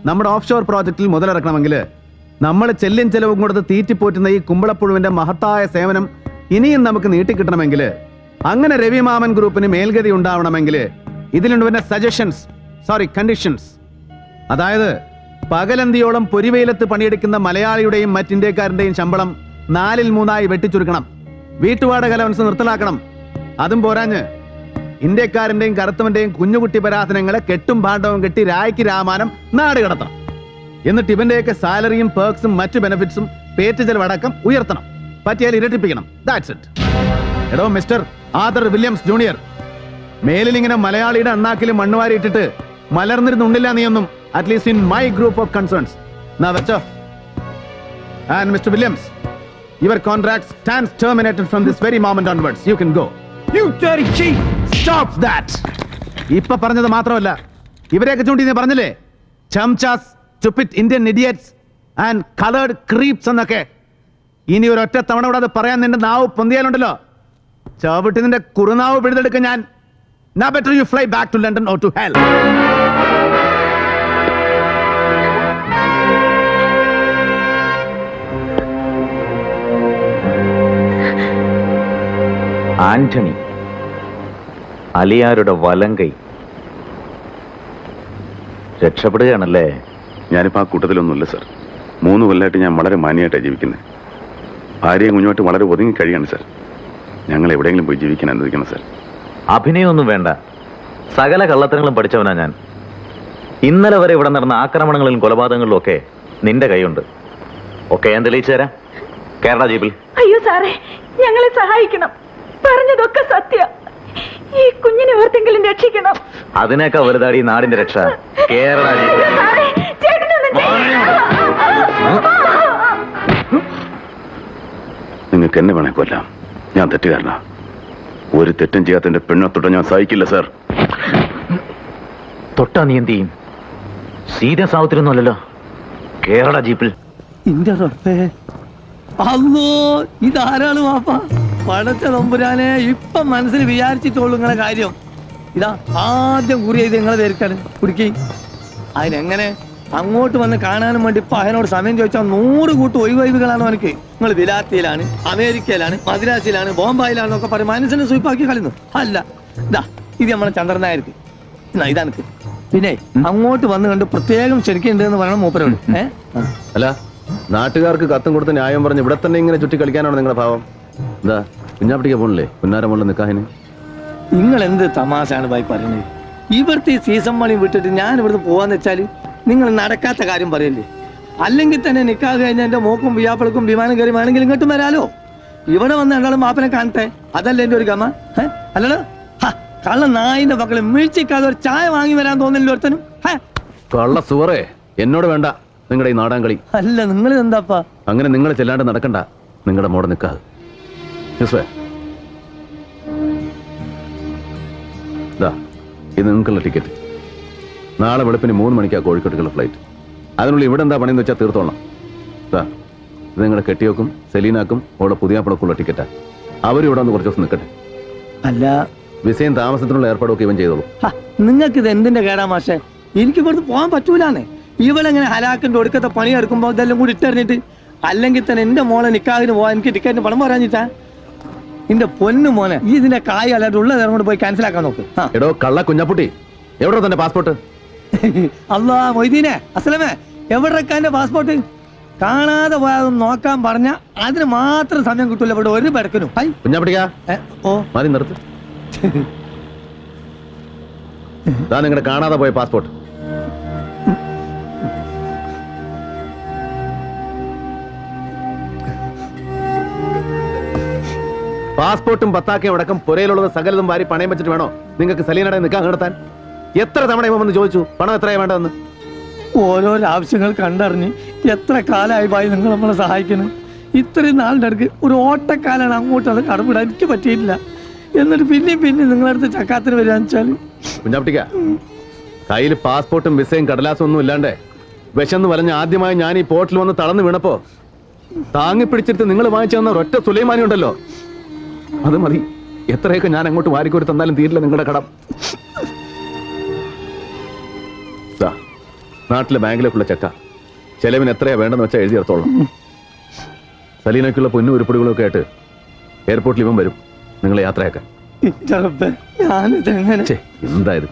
നമ്മുടെ ഓഫ് ഷോർ പ്രോജക്റ്റിൽ മുതലിറക്കണമെങ്കിൽ നമ്മൾ ചെല്ലും ചെലവും കൊടുത്ത് തീറ്റിപ്പോറ്റുന്ന ഈ കുമ്പളപ്പുഴുവിന്റെ മഹത്തായ സേവനം ഇനിയും നമുക്ക് നീട്ടിക്കിട്ടണമെങ്കിൽ, അങ്ങനെ രവിമാമൻ ഗ്രൂപ്പിന് മേൽഗതി ഉണ്ടാവണമെങ്കിൽ ഇതിലുണ്ട് ഇവന്റെ സജഷൻസ്, കണ്ടീഷൻസ്. അതായത് പകലന്തിയോളം പൊരിവെയിലത്ത് പണിയെടുക്കുന്ന മലയാളിയുടെയും മറ്റിന്ത്യക്കാരന്റെയും ശമ്പളം 4/3 വെട്ടിച്ചുരുക്കണം. വീട്ടുവാടക അലവൻസ് നിർത്തലാക്കണം. അതും പോരാഞ്ഞ് ഇന്ത്യക്കാരന്റെയും കറുത്തവന്റെയും കുഞ്ഞുകുട്ടി പരാധനങ്ങളെ കെട്ടും ഭാണ്ഡവും കെട്ടി രായ്ക്ക് രാമാനം നാട് കടത്തണം. എന്നിട്ട് ഇവന്റെയൊക്കെ സാലറിയും പേർക്സും മറ്റു ബെനിഫിറ്റ്സും പേറ്റ് ചെലവടക്കം ഉയർത്തണം. പറ്റിയാൽ ഇരട്ടിപ്പിക്കണം. That's it. എടോ മിസ്റ്റർ ആദർ വില്യംസ് ജൂനിയർ, മേലിൽ ഇങ്ങനെ മലയാളിയുടെ അണ്ണാക്കിലും മണ്ണുവാരി ഇട്ടിട്ട് മലർന്നിരുന്നുണ്ടില്ല നീയൊന്നും. At least in my group of concerns. നാ വെച്ചോ. And mister Williams, your contract stands terminated from this very moment onwards. You can go. You dirty cheat! Stop that! ഇപ്പൊ പറഞ്ഞത് മാത്രമല്ല, ഇവരെയൊക്കെ ചൂണ്ടി നീ പറഞ്ഞില്ലേ, ചംചാസ്, stupid Indian idiots and colored creeps എന്നൊക്കെ. ഇനി ഒരൊറ്റ തവണ കൂടെ അത് പറയാൻ നിന്റെ നാവ് പൊന്തിയാലുണ്ടല്ലോ, ചവിട്ടി നിന്റെ കുറുനാവ് പിഴുതെടുക്കാൻ ഞാൻ. Now better you fly back to London or to hell. Antony, അലിയാരുടെ വലങ്കൈ രക്ഷപ്പെടുകയാണല്ലേ? ഞാനിപ്പോ ആ കൂട്ടത്തിലൊന്നുമില്ല സർ. 3 കൊല്ലമായിട്ട് ഞാൻ വളരെ മാന്യമായിട്ടാണ് ജീവിക്കുന്നത്. ഭാര്യയും കുഞ്ഞുമായിട്ട് വളരെ ഒതുങ്ങി കഴിയാണ് സർ. ഞങ്ങൾ എവിടെയെങ്കിലും പോയി ജീവിക്കാൻ അനുവദിക്കണം സർ. അഭിനയമൊന്നും വേണ്ട, സകല കള്ളത്തരങ്ങളും പഠിച്ചവനാ ഞാൻ. ഇന്നലെ വരെ ഇവിടെ നടന്ന ആക്രമണങ്ങളിലും കൊലപാതകങ്ങളിലും ഒക്കെ നിന്റെ കൈയുണ്ട്. ഒക്കെ ഞാൻ തെളിയിച്ചു തരാം. കേരള ജീപ്പിൽ. അയ്യോ സാറേ, ഞങ്ങളെ സഹായിക്കണം. പറഞ്ഞതൊക്കെ സത്യ. ഈ കുഞ്ഞിനെ ഓർത്തെങ്കിലും രക്ഷിക്കണം. അതിനേക്കാ വലുതാടി ഈ നാടിന്റെ രക്ഷ. കേരള ജീപ്പിൽ. നിങ്ങൾക്ക് എന്നെ വേണേ കൊല്ലാം, ഞാൻ തെറ്റുകാരനാ. ഒരു തെറ്റും ചെയ്യാത്തതിന്റെ പെണ്ണത്തൊട്ട ഞാൻ സഹിക്കില്ല സർ. തൊട്ടാ നീ എന്ത് ചെയ്യും? സീരിയസ് ആവത്തിരൊന്നുമല്ലല്ലോ. കേരള ജീപ്പിൽ. അല്ലോ, ഇതാരാണ് വാപ്പ? പടച്ച തമ്പുരാനെ, ഇപ്പൊ മനസ്സിൽ വിചാരിച്ചിട്ടുള്ളൂ നിങ്ങളെ കാര്യം. ഇതാ ആദ്യം കുറി ചെയ്ത് നിങ്ങളെ പേരിക്കാണ് കുടിക്കി. അതിനെങ്ങനെ അങ്ങോട്ട് വന്ന് കാണാനും വേണ്ടി ഇപ്പൊ അതിനോട് സമയം ചോദിച്ചാൽ 100 കൂട്ട് ഒഴിവൊഴിവുകളാണ് അവനക്ക്. നിങ്ങൾ വിലാത്തിയിലാണ്, അമേരിക്കയിലാണ്, മദ്രാസിലാണ്, ബോംബായിലാണെന്നൊക്കെ പറയും മനസ്സിനെ സ്വീപ്പാക്കി കളയുന്നു. അല്ല ഇതാ ഇത് നമ്മളെ ചന്ദ്രനായർക്ക് ഇതാനക്ക്. പിന്നെ അങ്ങോട്ട് വന്ന് കണ്ട് പ്രത്യേകം ക്ഷണിക്കുന്നുണ്ട് എന്ന് പറയണം മൂപ്പരോട്. അല്ല, നാട്ടുകാർക്ക് കത്തും കൊടുത്ത് ന്യായം പറഞ്ഞ് ഇവിടെ തന്നെ ഇങ്ങനെ ചുറ്റി കളിക്കാനാണ് നിങ്ങളുടെ ഭാവം? എന്താ കുഞ്ഞാപ്പിട്ടിക്ക് പോണില്ലേ പുന്നാരമുള്ള നിക്കാഹിന്? നിങ്ങൾ എന്ത് തമാശാണ് ഭായി പറയുന്നത്? ഇവിടുത്തെ ഈ സീസൺ മണി വിട്ടിട്ട് ഞാൻ ഇവിടുന്ന് പോവാന്ന് വെച്ചാൽ നിങ്ങൾ നടക്കാത്ത കാര്യം പറയല്ലേ? അല്ലെങ്കിൽ തന്നെ നിക്കാഹ് കഴിഞ്ഞ എന്റെ മോക്കും വിയാപ്പിളക്കും വിമാനം കയറി വേണമെങ്കിൽ ഇങ്ങോട്ടും വരാലോ. ഇവിടെ വന്ന് രണ്ടാളും മാപ്പിനെ കാണട്ടെ, അതല്ലേ എന്റെ ഒരു ഗമ. അല്ലല്ലോ കള്ള നായിന്റെ മക്കളെ വീഴ്ചക്കാതെ ഒരു ചായ വാങ്ങി വരാൻ തോന്നില്ല ഒരുത്തനും. കള്ള സുവറേ, എന്നോട് വേണ്ട നിങ്ങളുടെ ഈ നാടാൻ കളി. അല്ല നിങ്ങൾ എന്താപ്പാ അങ്ങനെ നിങ്ങൾ ചെല്ലാണ്ട് നടക്കണ്ട. നിങ്ങളുടെ മോടെ നിക്കാഹ് ഇത് നിങ്ങൾക്കുള്ള ടിക്കറ്റ്. നാളെ വെളുപ്പിന് 3 മണിക്കാണ് കോഴിക്കോട്ടേക്കുള്ള ഫ്ലൈറ്റ്. അതിനുള്ളിൽ ഇവിടെ എന്താ പണിയെന്ന് വെച്ചാൽ തീർത്തോളാം. ഇത് നിങ്ങളുടെ കെട്ടിയോക്കും സെലീനാക്കും അവളുടെ പുതിയാപ്പിളക്കുള്ള ടിക്കറ്റാ. അവരും ഇവിടെ ഒന്ന് കുറച്ച് ദിവസം നിൽക്കട്ടെ. അല്ല വിസയും താമസത്തിനുള്ള ഏർപ്പാടൊക്കെ ഇവൻ ചെയ്തോളൂ. നിങ്ങൾക്ക് ഇത് എന്തിന്റെ കേടാ മാഷെ? എനിക്ക് ഇവിടുന്ന് പോകാൻ പറ്റൂലാന്നേ. ഇവളെങ്ങനെ ഹലാക്കിന്റെ ഒടുക്കത്തെ പണി എടുക്കുമ്പോ ഇതെല്ലാം കൂടി ഇട്ടെറിഞ്ഞിട്ട്. അല്ലെങ്കിൽ തന്നെ എന്റെ മോളെ നിക്കാഹിന് പോവാൻ എനിക്ക് ടിക്കറ്റിന് പണം പറയാഞ്ഞിട്ടാ. എന്റെ പൊന്നു മോനെ, ഈ ഇതിന്റെ കായ് അല്ലാതെ ഉള്ള നേരം കൊണ്ട് പോയി ക്യാൻസൽ ആക്കാൻ നോക്ക്. എടോ കള്ള കുഞ്ഞാപ്പുട്ടി, എവിടെ തന്റെ പാസ്പോർട്ട്? അല്ലാ മൊയ്തീനെ, അസ്ലമേ, എവിടെയൊക്കെ എന്റെ പാസ്പോർട്ട്? കാണാതെ പോയാതൊന്നും നോക്കാൻ പറഞ്ഞ അതിന് മാത്രം സമയം കിട്ടൂല ഇവിടെ ഒരു പെടക്കനും. കുഞ്ഞാപ്പിട്ടിക്കാ മതി നിർത്ത്. നിങ്ങളുടെ കാണാതെ പോയ പാസ്പോർട്ട്. പാസ്പോർട്ടും പത്താക്കയും അടക്കം പുരയിലുള്ളത് സകലതും വാരി പണയം വെച്ചിട്ട് വേണോ നിങ്ങൾക്ക് സലീനയുടെ നിൽക്കാൻ നടത്താൻ? എത്ര തവണ ഇവന്ന് ചോദിച്ചു പണം എത്രയാ വേണ്ടതെന്ന്? ഓരോരോ ആവശ്യങ്ങൾ കണ്ടറിഞ്ഞ് എത്ര കാലമായി ഭായി നിങ്ങൾ നമ്മളെ സഹായിക്കണം. ഇത്രയും നാളിൻ്റെ അടുക്ക് ഒരു ഓട്ടക്കാലാണ് അങ്ങോട്ട് അത് കടമിടാൻ എനിക്ക് പറ്റിയിട്ടില്ല. എന്നിട്ട് പിന്നെയും നിങ്ങളടുത്ത് ചക്കാത്തിന് വരികയെന്ന് വെച്ചാൽ കുഞ്ഞാപ്പിട്ടിക്ക, കയ്യിൽ പാസ്പോർട്ടും വിസയും കടലാസും ഒന്നും ഇല്ലാണ്ടേ വിശന്ന് വലഞ്ഞ് ആദ്യമായി ഞാൻ ഈ പോർട്ടിൽ വന്ന് തളർന്നു വീണപ്പോ താങ്ങി പിടിച്ചിട്ട് നിങ്ങൾ വാങ്ങിച്ചു തന്ന ഒരൊറ്റ സുലൈമാനി ഉണ്ടല്ലോ, അത് മതി. എത്രയൊക്കെ ഞാൻ അങ്ങോട്ട് വാരിക്കോരി തന്നാലും തീരില്ല നിങ്ങളുടെ കടം. നാട്ടിലെ ബാങ്കിലേക്കുള്ള ചെക്ക ചെലവിന് എത്രയാ വേണ്ടെന്ന് വെച്ചാൽ എഴുതി എടുത്തോളാം. സലീനയ്ക്കുള്ള പൊന്നും ഉരുപ്പടികളൊക്കെ ആയിട്ട് എയർപോർട്ടിൽ ഇവൻ വരും നിങ്ങളെ യാത്രയാക്കാൻ. എന്തായത്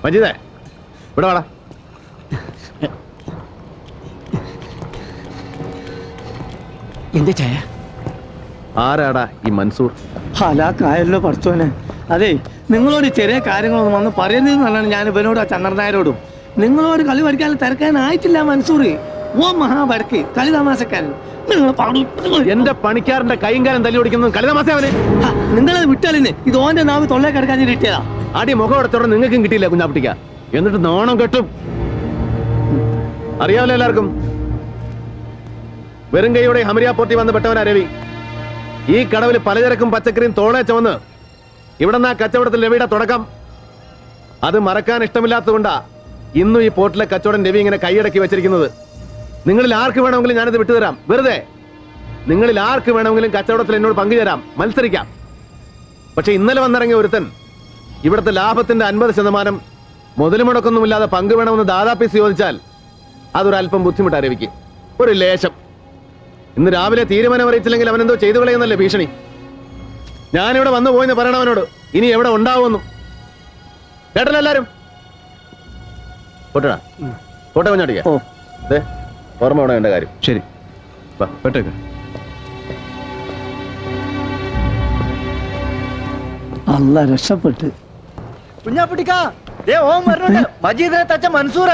മജീദേ, ഇവിടെ വാടാ. എന്താ ചായ? ആരാടാ ഈ മൻസൂർ? ഹലാക്കായല്ലോ പഠിച്ചോനെ. അതെ, നിങ്ങളോട് ചെറിയ കാര്യങ്ങളൊന്നും വന്ന് പറയുന്നതെന്നാണ് ഞാൻ ഇവനോട് ആ ചന്ദ്രനായരോടും. നിങ്ങളോട് കളി പഠിക്കാൻ തിരക്കാനായിട്ടില്ല മൻസൂർ. ഓ മഹാബടക്ക് കളി തമാശക്കാരൻ. എന്റെ പണിക്കാരന്റെ കൈയും കാലം തല്ലി ഓടിക്കുന്നത് കളി തമാശ. അവന് നിങ്ങളത് വിട്ടാലിന്ന് ഇത് ഓന്റെ നാവ് തൊള്ളേ കിടക്കാൻ കിട്ടിയതാ. അടി മുഖം എടുത്തോടെ നിങ്ങൾക്കും കിട്ടിയില്ല കുഞ്ഞാപ്പിട്ടിക്ക. എന്നിട്ട് നാണം കെട്ടും. അറിയാമല്ലോ എല്ലാവർക്കും, വെറും കൈയോടെ ഹമരിയ പോർട്ടി വന്ന് പെട്ടവനാ രവി. ഈ കടവിൽ പലചരക്കും പച്ചക്കറിയും തോളെ ചുമന്ന് ഇവിടെന്നാ കച്ചവടത്തിൽ രവിയുടെ തുടക്കം. അത് മറക്കാൻ ഇഷ്ടമില്ലാത്തതുകൊണ്ടാ ഇന്നും ഈ പോർട്ടിലെ കച്ചവടം രവി ഇങ്ങനെ കൈയടക്കി വെച്ചിരിക്കുന്നത്. നിങ്ങളിൽ ആർക്ക് വേണമെങ്കിലും ഞാനിത് വിട്ടുതരാം. വെറുതെ നിങ്ങളിൽ ആർക്ക് വേണമെങ്കിലും കച്ചവടത്തിൽ എന്നോട് പങ്കുചേരാം, മത്സരിക്കാം. പക്ഷെ ഇന്നലെ വന്നിറങ്ങിയ ഒരുത്തൻ ഇവിടുത്തെ ലാഭത്തിന്റെ 50% മുതൽ മുടക്കൊന്നുമില്ലാതെ പങ്ക് വേണമെന്ന് ദാദാപ്പീസ് ചോദിച്ചാൽ അതൊരല്പം ബുദ്ധിമുട്ടാ രവിക്ക്. ഒരു ലേശം. ഇന്ന് രാവിലെ തീരുമാനം അറിയിച്ചില്ലെങ്കിൽ അവനെന്തോ ചെയ്തു കളയുന്നല്ലേ ഭീഷണി. ഞാനിവിടെ വന്നു പോയെന്ന് പറയണം അവനോട്. ഇനി എവിടെ ഉണ്ടാവുമെന്നു കേട്ടല്ലോ എല്ലാരും. പോട്ടടാ, പോട്ടെ കുഞ്ഞാടിക്ക. ഓർമ്മ വേണം എന്റെ കാര്യം. ശരി, പെട്ടേക്ക്. അല്ല രക്ഷപ്പെട്ട്. കുഞ്ഞാപ്പിട്ടിക്കാ, ഓം വരുന്നുണ്ട്. മജീദിനെ തച്ച മൻസൂർ.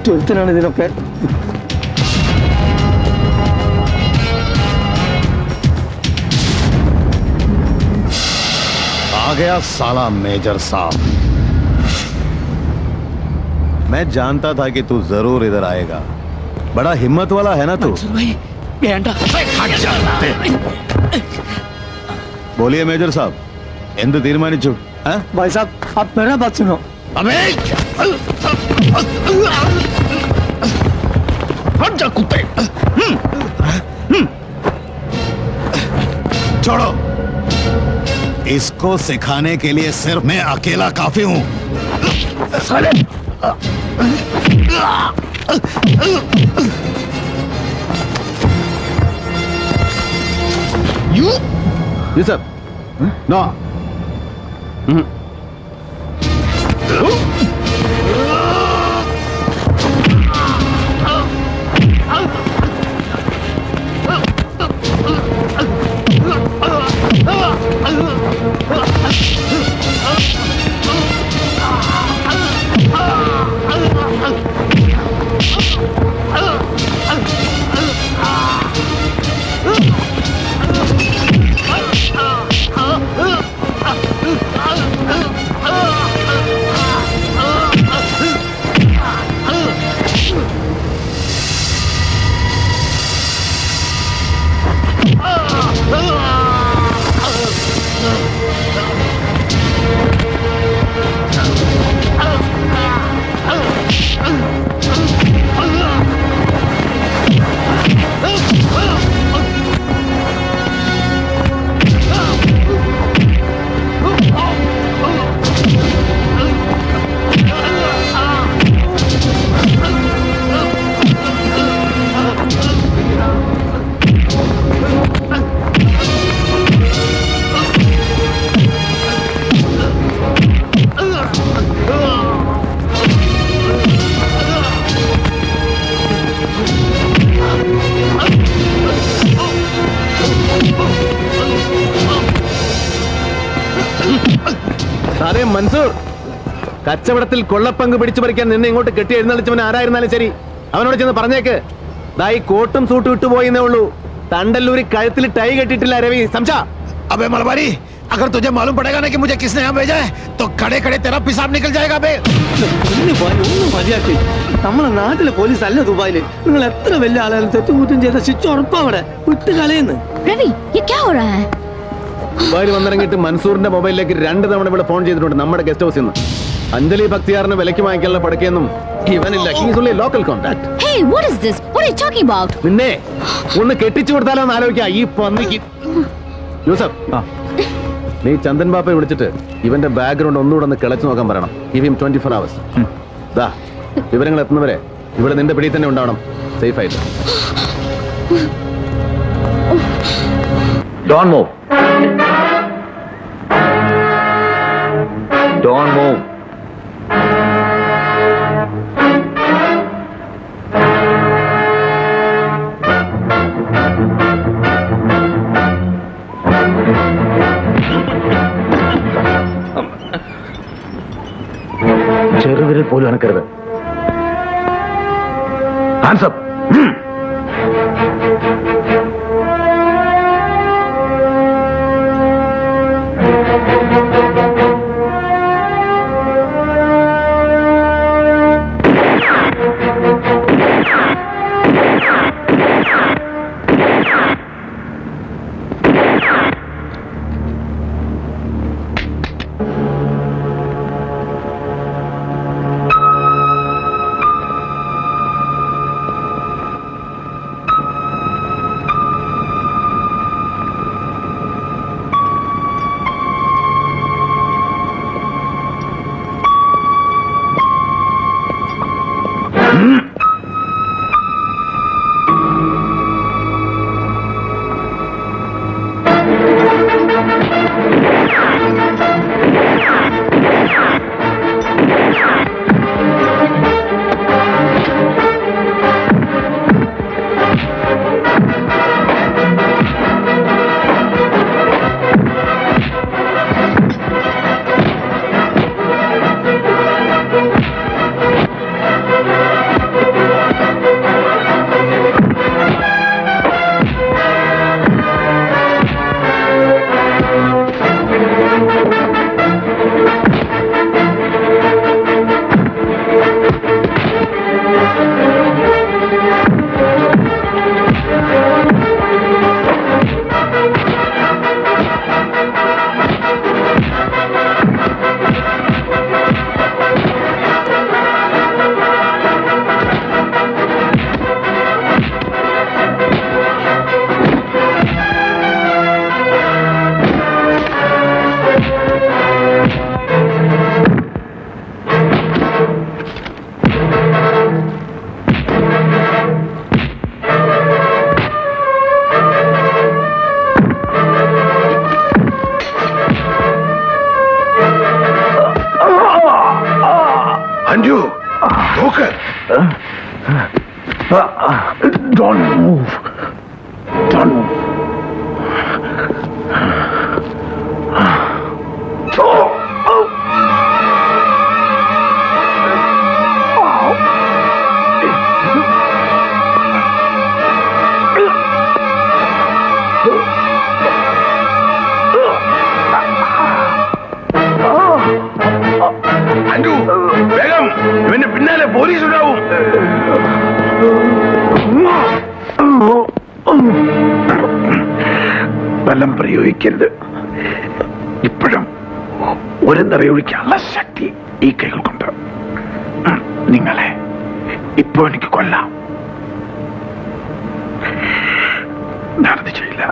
മറ്റൊരുത്തനാണ് ഇതിനൊക്കെ. आ गया साला मेजर साहब. मैं जानता था कि तू जरूर इधर आएगा. बड़ा हिम्मत वाला है ना तू. बोलिए मेजर साहब, എന്ത് തീരുമാനിച്ചു? भाई साहब आप मेरा बात सुनो. अबे हट जा कुत्ते. छोड़ो. इसको सिखाने के लिए सिर्फ मैं अकेला काफी हूं. साले यूसुफ नो. സാറേ മൻസൂർ, കച്ചവടത്തിൽ കൊള്ളപ്പങ്ക് പിടിച്ചു പറിക്കാൻ നിന്നെ ഇങ്ങോട്ട് കെട്ടി എഴുന്നള്ളിച്ചവൻ ആരായിരുന്നാലും ശരി, അവനോട് ചെന്ന് പറഞ്ഞേക്ക്, ദാ ഈ കോട്ടും സൂട്ടും ഇട്ടുപോയെന്നേ ഉള്ളൂ, തണ്ടല്ലൂരി കഴുത്തിൽ ടൈ കെട്ടിയിട്ടില്ല രവി. സംശാ अबे मलबारी, अगर तुझे मालूम पड़ेगा ना कि मुझे किसने यहाँ भेजा है तो खड़े खड़े तेरा पिसाब निकल जाएगा बे. ഒന്നും മതിയാക്കി. നമ്മളെ നാട്ടിലെ പോലീസ് അല്ല ദുബായില്. നിങ്ങൾ എത്ര വലിയ ആളായാലും തെറ്റുകുറ്റം ചെയ്ത ശിക്ഷ ഉറപ്പവിടെ വിട്ട് കളയുന്നു. രവി ദുബായിൽ വന്നിറങ്ങിയിട്ട് മൻസൂറിന്റെ മൊബൈലിലേക്ക് 2 തവണ ഇവിടെ ഫോൺ ചെയ്തിട്ടുണ്ട് നമ്മുടെ ഗസ്റ്റ് ഹൗസിൽ നിന്ന്. അഞ്ജലി ഭക്തിയാറിന് വിലക്ക് വാങ്ങിക്കാനുള്ള പടക്കെയൊന്നും ഇവനില്ല. He's only local contact. Hey, what is this? What are you talking about? നിന്നെ ഒന്ന് കെട്ടിച്ചു കൊടുത്താലോ എന്ന് ആലോചിക്കാം ഈ പന്നിക്ക്. യൂസഫ്, നീ ചന്ദൻ ബാപ്പയെ വിളിച്ചിട്ട് ഇവന്റെ ബാക്ക്ഗ്രൗണ്ട് ഒന്നുകൂടെ ഒന്ന് കിളച്ചു നോക്കാൻ പറയണം. Give him 24 hours. ദാ വിവരങ്ങൾ എത്തുന്നവരെ ഇവിടെ നിന്റെ പിടിയിൽ തന്നെ ഉണ്ടാവണം, സേഫ് ആയിട്ട്. Don't move. Don't move. ചെറുവിരൽ പോലും അനക്കരുത്. Hands up. Don't move. Don't move. Anju, വേഗം ഇവന്റെ പിന്നാലെ പോലീസ് ഉണ്ടാവും. ബലം പ്രയോഗിക്കരുത്. ഇപ്പോഴും ഒരു നിറയൊഴിക്കാനുള്ള ശക്തി ഈ കൈകൾക്കുണ്ട്. നിങ്ങളെ ഇപ്പോ എനിക്ക് കൊല്ലാം. ഞാനത് ചെയ്യില്ല.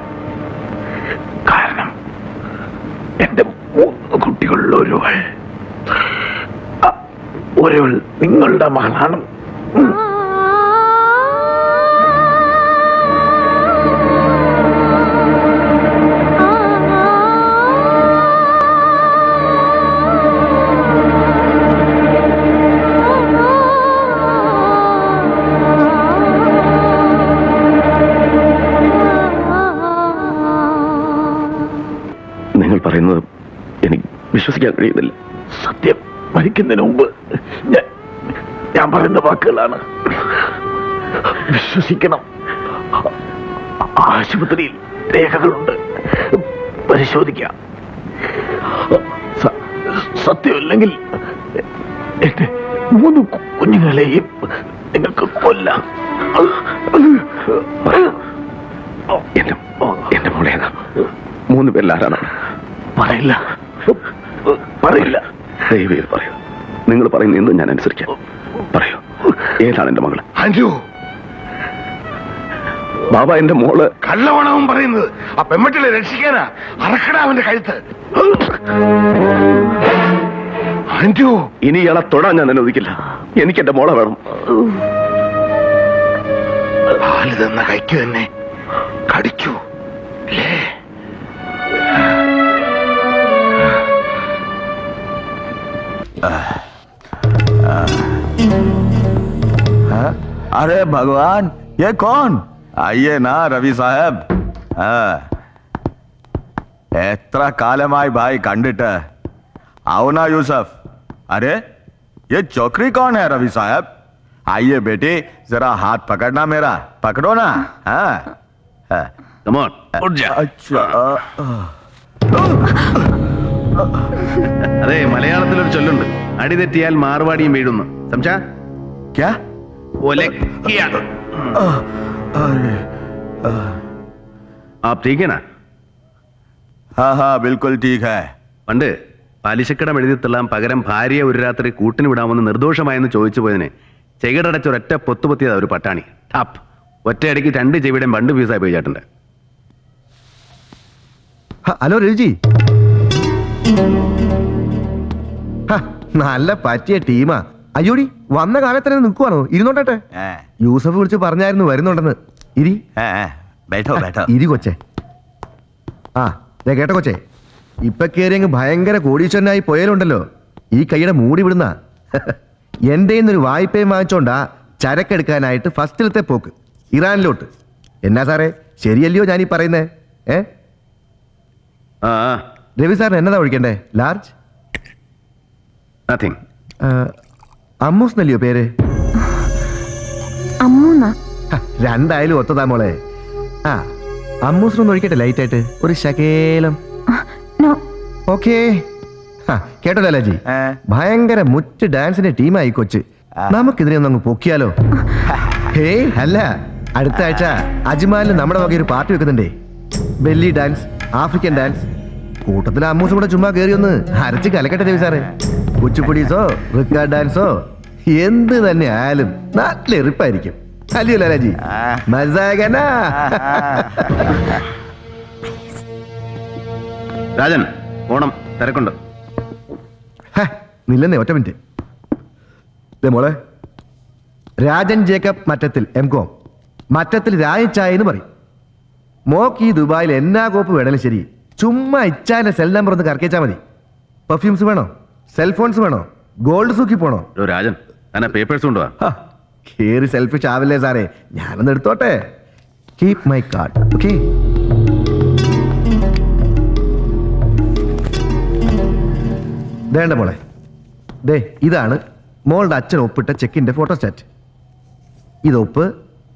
കാരണം എന്റെ 3 കുട്ടികളിൽ ഒരുവൾ നിങ്ങളുടെ മകളാണ്. നിങ്ങൾ പറയുന്നത് എനിക്ക് വിശ്വസിക്കാൻ കഴിയുന്നില്ല. സത്യം മരിക്കുന്നതിന് മുമ്പ് ഞാൻ പറയുന്ന വാക്കുകളാണ്. വിശ്വസിക്കണം. ആശുപത്രിയിൽ രേഖകളുണ്ട്, പരിശോധിക്കാം. സത്യമല്ലെങ്കിൽ എന്റെ 3 കുഞ്ഞുങ്ങളെയും നിങ്ങൾക്ക് കൊല്ലാം. എന്റെ മോളേതാ? 3 പേരിൽ ആരാണ്? പറയില്ല. ദയവേത് പറയൂ. നിങ്ങൾ പറയുന്ന എന്തും ഞാൻ അനുസരിക്കാം. പറയൂ, ഏതാണ് എന്റെ മകള്? അഞ്ജു. ബാബ, എന്റെ മോള്. കള്ളവണവും പറയുന്നത് ആ പെമ്മട്ടിലെ രക്ഷിക്കാനാ. അറക്കടാ അവന്റെ കഴുത്ത്. അഞ്ജു, ഇനി ഇയാളെ തൊടാൻ ഞാൻ അനുവദിക്കില്ല. എനിക്ക് എന്റെ മോളെ വേണം. പാല് തന്ന കൈക്ക് തന്നെ കടിക്കൂ അല്ലേ? अरे भगवान, ये कौन? आइए ना रवि साहब. എത്ര കാലമായി ഭാई കണ്ടിട്ട്. आओ ना यूसुफ. अरे ये चौकरी कौन है रवि साहब? आइए बेटी, जरा हाथ पकड़ना मेरा. पकड़ो ना. Come on, उठ जा. अच्छा. അതെ, മലയാളത്തിലൊരു ചൊല്ലുണ്ട്, അടി തെറ്റിയാൽ മാർവാടിയും വീഴുന്നു. സംസാ क्या? आप ठीक है ना? हाँ हाँ बिल्कुल ठीक है. പണ്ട് പലിശക്കടം എഴുതി തള്ളാൻ പകരം ഭാര്യയെ ഒരു രാത്രി കൂട്ടിന് വിടാമെന്ന് നിർദോഷമായെന്ന് ചോദിച്ചു പോയതിനെ ചെകിടടച്ചൊരൊറ്റ പൊത്തുപൊത്തിയതാ ഒരു പട്ടാണി. ടാപ്പ്. ഒറ്റയടിക്ക് 2 ചെവിയുടെയും ഫണ്ട് ഫീസായി പോയി ചേട്ടൻ്റെ. ഹലോ രവിജി. നല്ല പറ്റിയ ടീമാ. അയ്യോടി, വന്ന കാലത്ത് തന്നെ നിൽക്കുവാണോ? ഇരുന്നോട്ടെ. യൂസഫ് വിളിച്ച് പറഞ്ഞായിരുന്നു വരുന്നുണ്ടെന്ന്. ഇരി ഇരി കൊച്ചേ. കേട്ടോ കൊച്ചേ, ഇപ്പൊ കേറിയങ്ങ് ഭയങ്കര കോടീശ്വരനായി പോയാലുണ്ടല്ലോ, ഈ കൈയുടെ മൂടി വിടുന്ന. എന്റെ ഒരു വായ്പയും വാങ്ങിച്ചോണ്ടാ ചരക്കെടുക്കാനായിട്ട് ഫസ്റ്റിലത്തെ പോക്ക് ഇറാനിലോട്ട്. എന്നാ സാറേ, ശരിയല്ലയോ ഞാനീ പറയുന്നേ? രവി സാറിന് എന്നതാ ഒഴിക്കണ്ടേ? ലാർജ്? അമ്മൂസ് എന്നല്ലയോ പേര്? രണ്ടായാലും ഒത്തതാ മോളെ. അമ്മൂസിനൊന്ന് ഒഴിക്കട്ടെ ലൈറ്റായിട്ട്, ഒരു ശകേലം. ഓക്കേ. കേട്ടോ ലാലാജി, ഭയങ്കര മുറ്റ് ഡാൻസിന്റെ ടീമായി കൊച്ച്. നമുക്കിതിനെ ഒന്ന് അങ്ങ് പൊക്കിയാലോ? ഹേയ് അല്ല, അടുത്ത ആഴ്ച അജ്മാലിൽ നമ്മുടെ വക ഒരു പാർട്ടി വെക്കുന്നുണ്ടേ. Belly dance, African dance. കൂട്ടത്തിൽ അമ്മൂസും കൂടെ ചുമ്മാ കയറി ഒന്ന് അരച്ച് കലക്കട്ടെ രവി സാറേ. കുച്ചിപ്പുടീസോ റിക്കാർഡ് ഡാൻസോ എന്ത് തന്നെ ആയാലും നല്ല എറിപ്പായിരിക്കും. അല്ലയോ ലാലാജി? മസാകനാ. രാജൻ, ഓണം തിരക്കുണ്ട്. നില്ലെന്നേ, ഒറ്റ മിനിറ്റ്. മോളെ, രാജൻ ജേക്കബ് മറ്റത്തിൽ M.Com, മറ്റത്തിൽ രായച്ചായ എന്ന് പറയും. മോക്ക് ഈ ദുബായിൽ എന്നാ കോപ്പ് വേണേലും ശരി, ചുമ്മാ ഇച്ചാന്റെ സെൽ നമ്പർ ഒന്ന് കറക്കിച്ചാ മതി. പെർഫ്യൂംസ് വേണോ? സെൽഫോൺസ് വേണോ? ഗോൾഡ് സൂക്കി പോണോ? രാജൻ, പേപ്പേഴ്സ് കൊണ്ടുവാ. കേറി സെൽഫിഷ് ആവില്ലേ സാറേ, ഞാനൊന്ന് എടുത്തോട്ടെ. Keep my card. ഓക്കെ, വേണ്ട മോളെ, ദേ ഇതാണ് മോളുടെ അച്ഛൻ ഒപ്പിട്ട ചെക്കിന്റെ ഫോട്ടോസ്റ്റാറ്റ്. ഇത് ഒപ്പ്,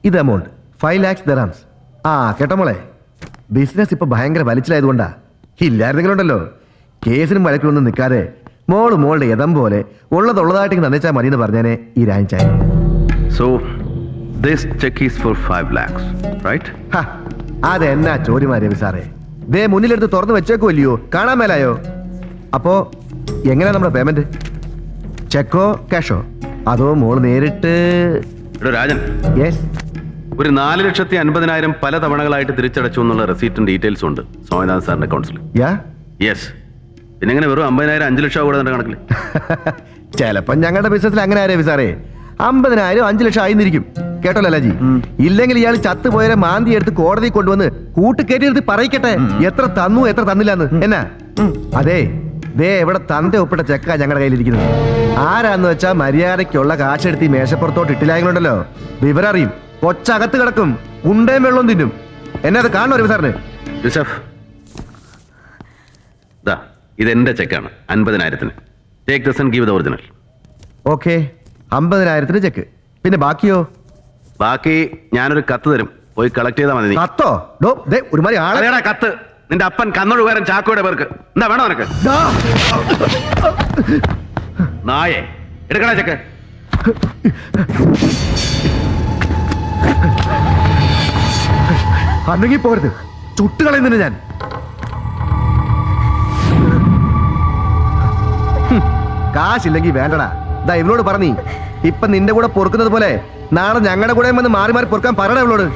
ഇത് എമൗണ്ട് 5 lakhs dirhams. ആ കേട്ടോ മോളെ, ബിസിനസ് ഇപ്പൊ ഭയങ്കര വലിച്ചിലായതുകൊണ്ടാ. ഇല്ലായിരുന്നെങ്കിലുണ്ടല്ലോ കേസിനും വഴക്കിലൊന്നും നിൽക്കാതെ മോളുടെ യഥം പോലെ ഉള്ളതായിട്ട് നന്ദിച്ചാൽ മതിയെന്ന് പറഞ്ഞേനെ ഈ രാഞ്ചായ. So this cheque is for 5 lakhs, right? അതെന്നാ ചോദ്യമാ രവി സാറേ, ദേ മുന്നിലെടുത്ത് തുറന്നു വെച്ചേക്കുമല്ലയോ, കാണാൻ മേലായോ? അപ്പോ എങ്ങനെയാ നമ്മുടെ പേയ്മെന്റ്? ചെക്കോ ക്യാഷോ, അതോ മോള് നേരിട്ട്? രാജൻ, യെസ്, ഒരു 4,50,000 പല തവണകളായിട്ട് തിരിച്ചടച്ചു എന്നുള്ള റെസീറ്റും ഡീറ്റെയിൽസും ഉണ്ട് സ്വാമിനാഥൻ സാറിന്റെ അക്കൗണ്ട്സിൽ. യെസ്. പിന്നെ എങ്ങനെ വെറും 50,000 5 ലക്ഷം കൂടെ കണക്കിൽ? ചിലപ്പോ ഞങ്ങളുടെ ബിസിനസ്സിൽ അങ്ങനെ രവി സാറേ, 50,000 5 ലക്ഷം ആയിരിക്കും. കേട്ടോ ലലാജി, ഇല്ലെങ്കിൽ ഇയാൾ ചത്തുപോയവരെ മാന്തി എടുത്ത് കോടതി കൊണ്ടുവന്ന് കൂട്ടുകയറ്റി പറയിക്കട്ടെ എത്ര തന്നു എത്ര തന്നില്ലാന്ന്. എന്നാ അതെ, ദേ എവിടെ തന്റെ ഒപ്പിട്ട ചെക്കാ ഞങ്ങളുടെ കയ്യിലിരിക്കുന്നത്. ആരാന്ന് വെച്ചാ മര്യാദയ്ക്കുള്ള കാശെടുത്ത് മേശപ്പുറത്തോട്ട് ഇട്ടില്ലായെങ്കിലുണ്ടല്ലോ വിവരം അറിയും. കൊച്ചകത്ത് കിടക്കും, ഉണ്ടേം വെള്ളം തിന്നും. എന്നെ അത് കാണണോ രവി സാറിന്? യൂസഫ്, ഇതെന്റെ ചെക്കാണ് 50,000. Take this and give the original. Okay, 50,000 check. പിന്നെ ബാക്കിയോ? ബാക്കി ഞാനൊരു കത്ത് തരും, പോയി കളക്ട് ചെയ്താൽ മതി. കത്തോ? ഒരുമാതിരി ആളെയാടാ കത്ത്. നിന്റെ അപ്പൻ കന്നൊഴുകാരൻ ചാക്കോയുടെ പേർക്ക്. എന്താ വേണോ നിനക്ക്? നായേ, എടുക്കണ ചെക്ക്. അന്നെങ്കിൽ പോരുത്, ചുട്ടുകളയുന്നുണ്ട് ഞാൻ. കാശില്ലെങ്കിൽ വേണ്ടടാ. ദാ ഇവളോട് പറഞ്ഞീ, ഇപ്പൊ നിന്റെ കൂടെ പൊറുക്കുന്നത് പോലെ നാളെ ഞങ്ങളുടെ കൂടെ വന്ന് മാറി മാറി പൊറുക്കാൻ പറയണ ഇവളോട്.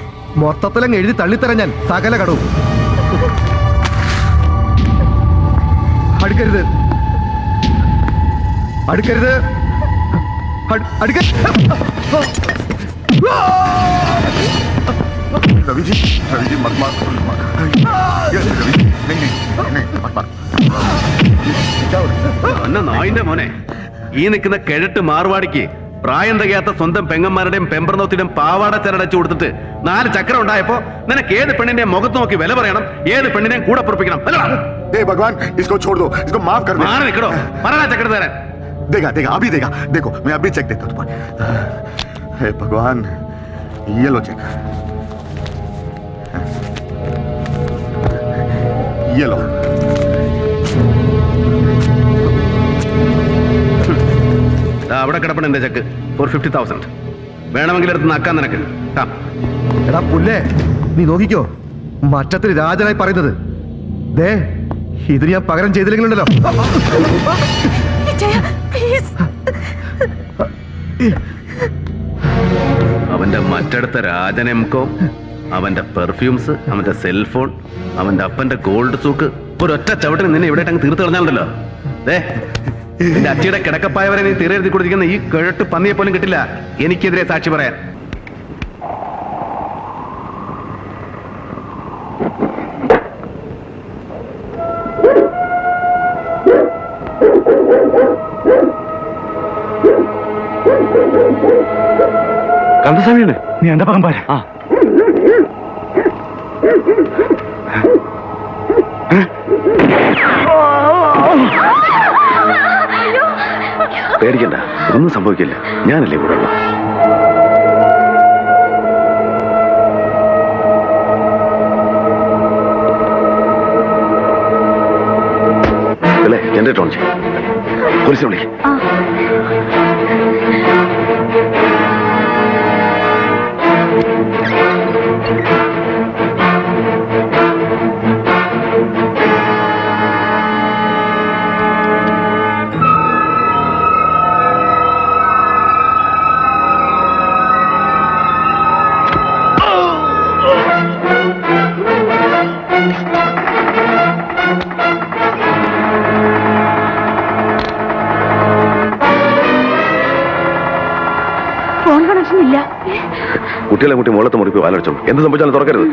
മൊത്തത്തിലങ്ങ് എഴുതി തള്ളിത്തരാൻ ഞാൻ സകല കടവും. അടുക്കരുത്, അടുക്കരുത്, रवि जी मत मार। നായിന്റെ മോനെ, ഈ നിൽക്കുന്ന കിഴട്ട് മാർവാടിക്ക് പ്രായം തികയാത്ത സ്വന്തം പെങ്ങന്മാരുടെയും പെമ്പർനോത്തിന്റെയും പാവാട ചരടച്ചു കൊടുത്തിട്ട് 4 ചക്രം ഉണ്ടായപ്പോ നിനക്ക് ഏത് പെണ്ണിന്റെയും മുഖത്ത് നോക്കി വില പറയണം, ഏത് പെണ്ണിനെയും കൂടെ പൊറപ്പിക്കണം. भगवान इसको छोड़ दो, इसको माफ कर दो। മാറി നിൽക്കണോ, പറയണ ചക്രം തരാൻ. देगा देगा अभी देगा, देखो मैं अभी चेक देता हूँ तुम्हारे। हे भगवान, ये लो चेक, ये लो। അവിടെ കിടപ്പണ എന്റെ ചെക്ക് ഫോർ 50,000. വേണമെങ്കിൽ എടുത്ത് നക്കാൻ നിനക്ക്. എടാ പുല്ലേ, നീ നോക്കിക്കോ, മറ്റത്തിൽ രാജനായി പറയുന്നത്. ദേ ഇത് ഞാൻ പകരം ചെയ്തില്ലെങ്കിലുണ്ടല്ലോ. അവന്റെ മറ്റടുത്ത രാജനെംകോ, അവന്റെ പെർഫ്യൂംസ്, അവന്റെ സെൽഫോൺ, അവന്റെ അപ്പന്റെ ഗോൾഡ് സൂക്ക്, ഒരൊറ്റ ചവിട്ടിന് നിന്നെ ഇവിടെ അങ്ങ് തീർത്ത് കളഞ്ഞാലുണ്ടല്ലോ. എന്റെ അച്ഛയുടെ കിടക്കപ്പായവരെ നീ തീരെഴുതി കൊടുത്തിരിക്കുന്ന ഈ കിഴട്ട് പന്നിയെ പോലും കിട്ടില്ല എനിക്കെതിരെ സാക്ഷി പറയാൻ. കന്തസ്വാമിയാണ്, നീ എന്റെ പകം പാര. പേടിക്കണ്ട, ഒന്നും സംഭവിക്കില്ല, ഞാനല്ലേ കൂടെ ഉള്ള. അല്ലേ ജനറേറ്റർ ഓൺ ചെയ്യും, പോലീസിനെ വിളിക്കും. കുട്ടികളെ കുട്ടി മുകളത്ത് മുറിപ്പ് വാലടിച്ചോളൂ. എന്ത് സംഭവിച്ചാലും തുറക്കരുത്.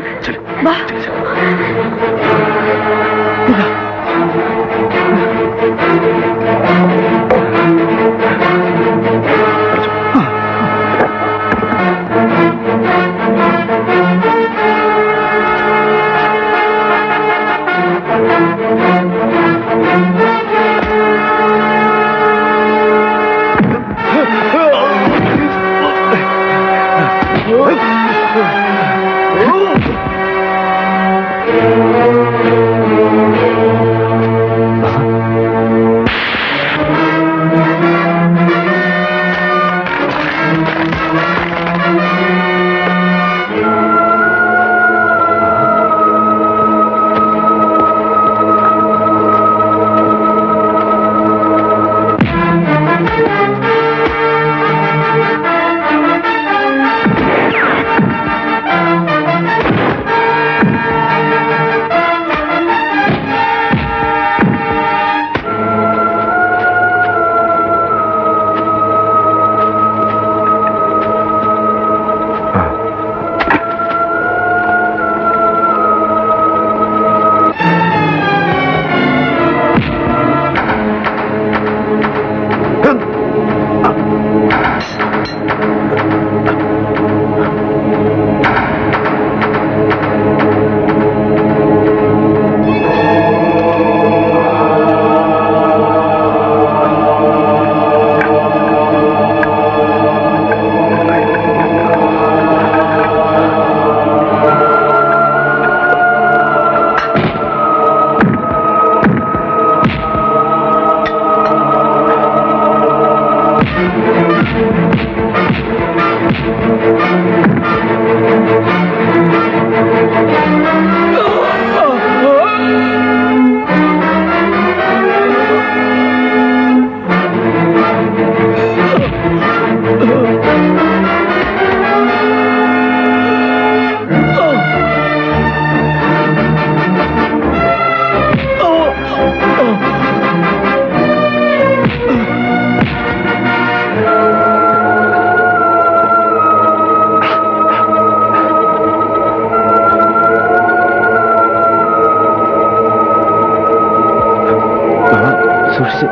സൂക്ഷിച്ച്.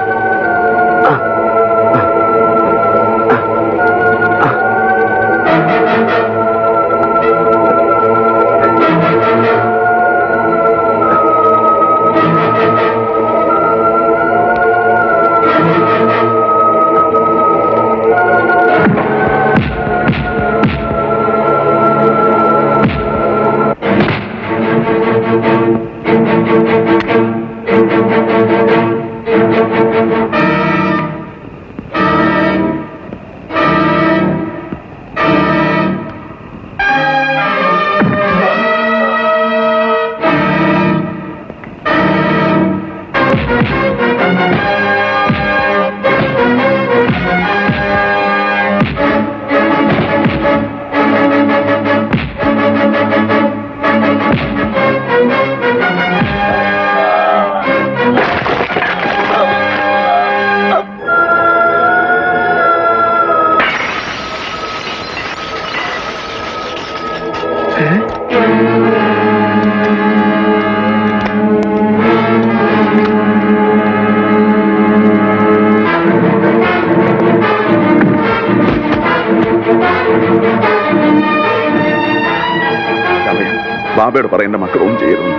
ബാബയോട് പറയുന്ന മക്കളൊന്നും ചെയ്യരുത്.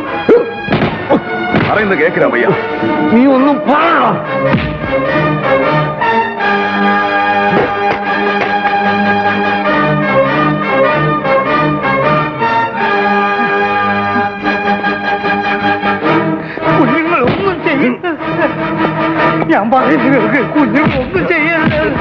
പറയുന്നത് കേൾക്കരാമയ്യ. നീ ഒന്നും പറയണം. കുഞ്ഞുങ്ങളൊന്നും ചെയ്യരുത്. ഞാൻ പറയുന്നത് കുഞ്ഞുങ്ങളൊന്നും ചെയ്യരുത്.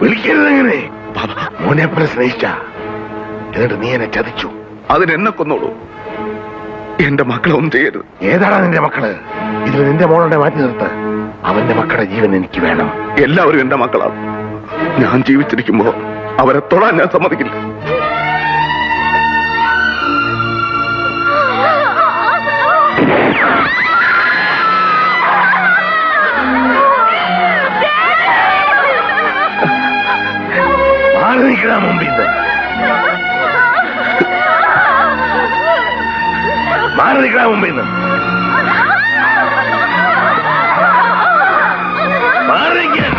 വിളിക്കരുതെങ്ങനെ മോനെ പോലെ സ്നേഹിച്ച എന്നിട്ട് നീ എന്നെ ചതിച്ചു. അതിനെന്നെ കൊന്നോളൂ. എന്റെ മക്കളെ ഒന്നും ചെയ്യരുത്. ഏതാടാ നിന്റെ മക്കള്? ഇതിൽ നിന്റെ മോളെ മാറ്റി നിർത്ത്. അവന്റെ മക്കളുടെ ജീവൻ എനിക്ക് വേണം. എല്ലാവരും എന്റെ മക്കളാണ്. ഞാൻ ജീവിച്ചിരിക്കുമ്പോ അവരെ തൊടാൻ ഞാൻ സമ്മതിക്കില്ല. മാറി നിൽക്കണ മുമ്പിൽ മാറി നിൽക്കണ മുമ്പിൽ നിന്ന് മാറി നിൽക്കാൻ.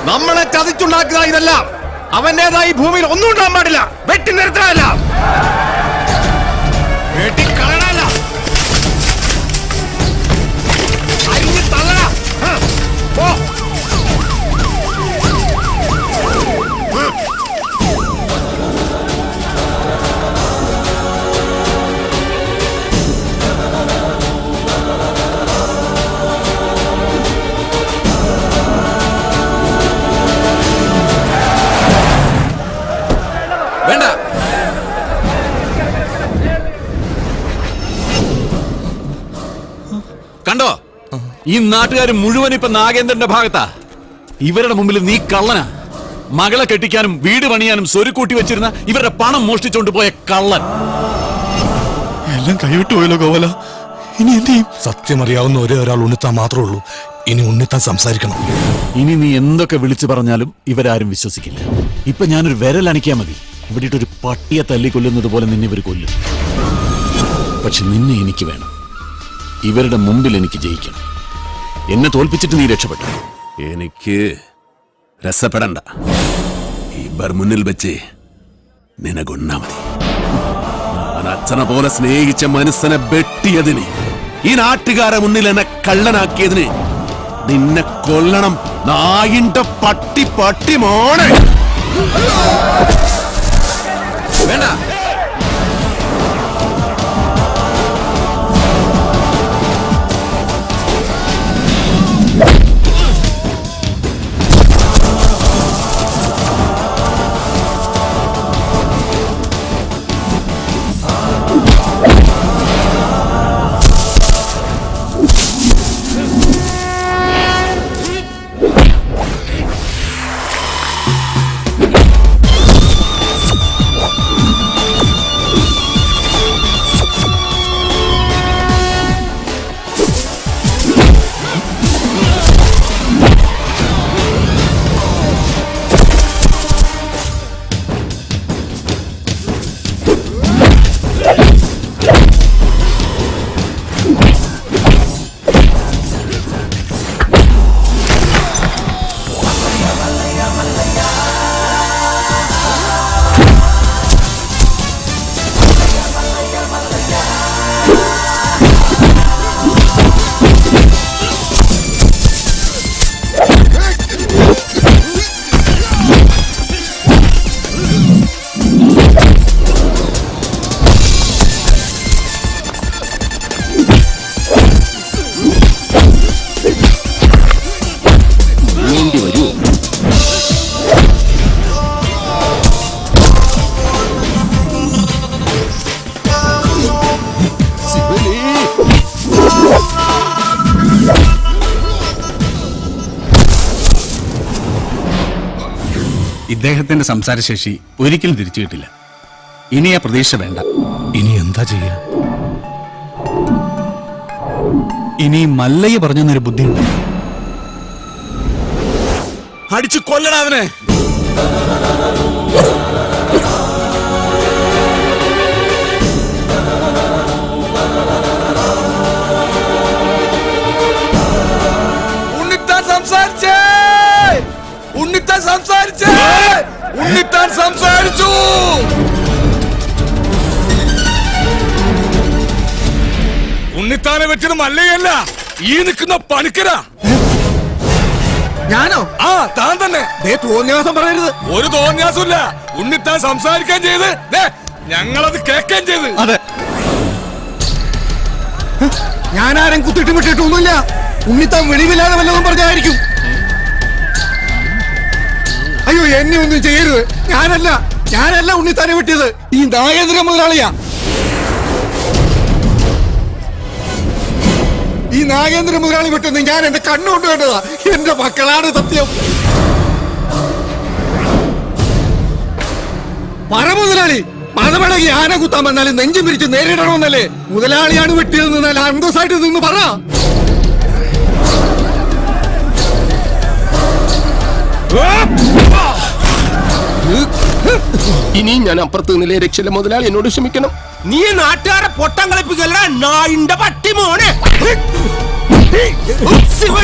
നമ്മളെ ചതിച്ചുണ്ടാക്കുക ഇതല്ല. അവന്റേതായി ഭൂമിയിൽ ഒന്നും ഉണ്ടാകാൻ പാടില്ല. വെട്ടി നിർത്താനല്ല, വെട്ടിക്കളയണല്ല, അരിഞ്ഞ് തള്ളണ. പോ. വേണ്ട. കണ്ടോ, ഈ നാട്ടുകാർ മുഴുവൻ ഇപ്പൊ നാഗേന്ദ്രന്റെ ഭാഗത്താ. ഇവരുടെ മുമ്പിൽ നീ കള്ളനാ. മകളെ കെട്ടിക്കാനും വീട് പണിയാനും സ്വരുക്കൂട്ടി വെച്ചിരുന്ന ഇവരുടെ പണം മോഷ്ടിച്ചോണ്ട് പോയ കള്ളൻ. എല്ലാം കൈവിട്ടു പോയല്ലോ ഗോവല. ഇനി എന്ത് ചെയ്യും? സത്യം അറിയാവുന്ന ഒരേ ഒരാൾ ഉണ്ണിത്താൻ മാത്രമേ ഉള്ളൂ. ഇനി ഉണ്ണിത്താൻ സംസാരിക്കണം. ഇനി നീ എന്തൊക്കെ വിളിച്ചു പറഞ്ഞാലും ഇവരാരും വിശ്വസിക്കില്ല. ഇപ്പൊ ഞാനൊരു വിരൽ അണിക്കാ മതി, ഇവിടെ ഒരു പട്ടിയെ തല്ലിക്കൊല്ലുന്നത് പോലെ നിന്നെ ഇവർ കൊല്ലും. പക്ഷെ നിന്നെ എനിക്ക് വേണം. ഇവരുടെ മുമ്പിൽ എനിക്ക് ജയിക്കണം. എന്നെ തോൽപ്പിച്ചിട്ട് നീ രക്ഷപ്പെട്ടു. എനിക്ക് രസപ്പെടണ്ട. ഇവർ മുന്നിൽ വെച്ച് നിനകൊന്നാ മതി. ഞാൻ അച്ഛനെ പോലെ സ്നേഹിച്ച മനസ്സിനെ വെട്ടിയതിന്, ഈ നാട്ടുകാരെ മുന്നിൽ എന്നെ കള്ളനാക്കിയതിന് നിന്നെ കൊല്ലണം. നായിന്റെ പട്ടി പട്ടി മോനെ. വേണ്ട. ഇദ്ദേഹത്തിന്റെ സംസാരശേഷി ഒരിക്കലും തിരിച്ചു കിട്ടില്ല. ഇനി ആ പ്രതീക്ഷ വേണ്ട. ഇനി എന്താ ചെയ്യാ? ഇനി മല്ലയ്യ പറഞ്ഞൊരു ബുദ്ധിയുണ്ട്. അടിച്ചു കൊല്ലണം അവനെ. ഉണ്ണിത്താൻ സംസാരിച്ചേ. ഉണ്ണിത്താൻ ഉണ്ണിത്താൻ സംസാരിച്ചേ, ഉണ്ണിത്താൻ സംസാരിച്ചു. ഉണ്ണിത്താനെ വെച്ചത് മല്ലയല്ല, ഈ നിൽക്കുന്ന പണിക്കരാ. ഞാനോ? ആ, താൻ തന്നെ. തോന്നിയാസം പറയരുത്. ഒരു തോന്നിയാസമില്ല. ഉണ്ണിത്താൻ സംസാരിക്കാൻ ചെയ്ത് ഞങ്ങളത് കേൾക്കാൻ ചെയ്ത്. അതെ, ഞാനാരും കുത്തിട്ട് വിട്ടിട്ടൊന്നുമില്ല. ഉണ്ണിത്താൻ വെളിവില്ലാതെ വല്ലതും പറഞ്ഞായിരിക്കും. അയ്യോ, എന്നെ ഒന്നും ചെയ്യരുത്. ഞാനല്ല ഉണ്ണിത്താനെ വെട്ടിയത്. ഈ നാഗേന്ദ്ര മുതലാളിയാ. ഈ നാഗേന്ദ്ര മുതലാളി വെട്ടുന്നത് ഞാൻ എന്റെ കണ്ണുകൊണ്ട് കണ്ടതാ. എന്റെ മക്കളാണ് സത്യം. പറ മുതലാളി, മതമടങ്ങി ആന കുത്താൻ വന്നാലും നെഞ്ചും പിരിച്ച് നേരിടണമെന്നല്ലേ? മുതലാളിയാണ് വെട്ടിയത് നിന്നാൽ അന്തസ്സായിട്ട് നിന്ന് പറ. ഇനി ഞാൻ അപ്പുറത്ത് നിന്നില്ലേ രക്ഷയില്ല മുതലാളി, എന്നോട് ക്ഷമിക്കണം. നീ നാട്ടുകാരെ പൊട്ടം കളിപ്പിക്കല്ല, നായിന്റെ പട്ടി മോനെ. ശിവ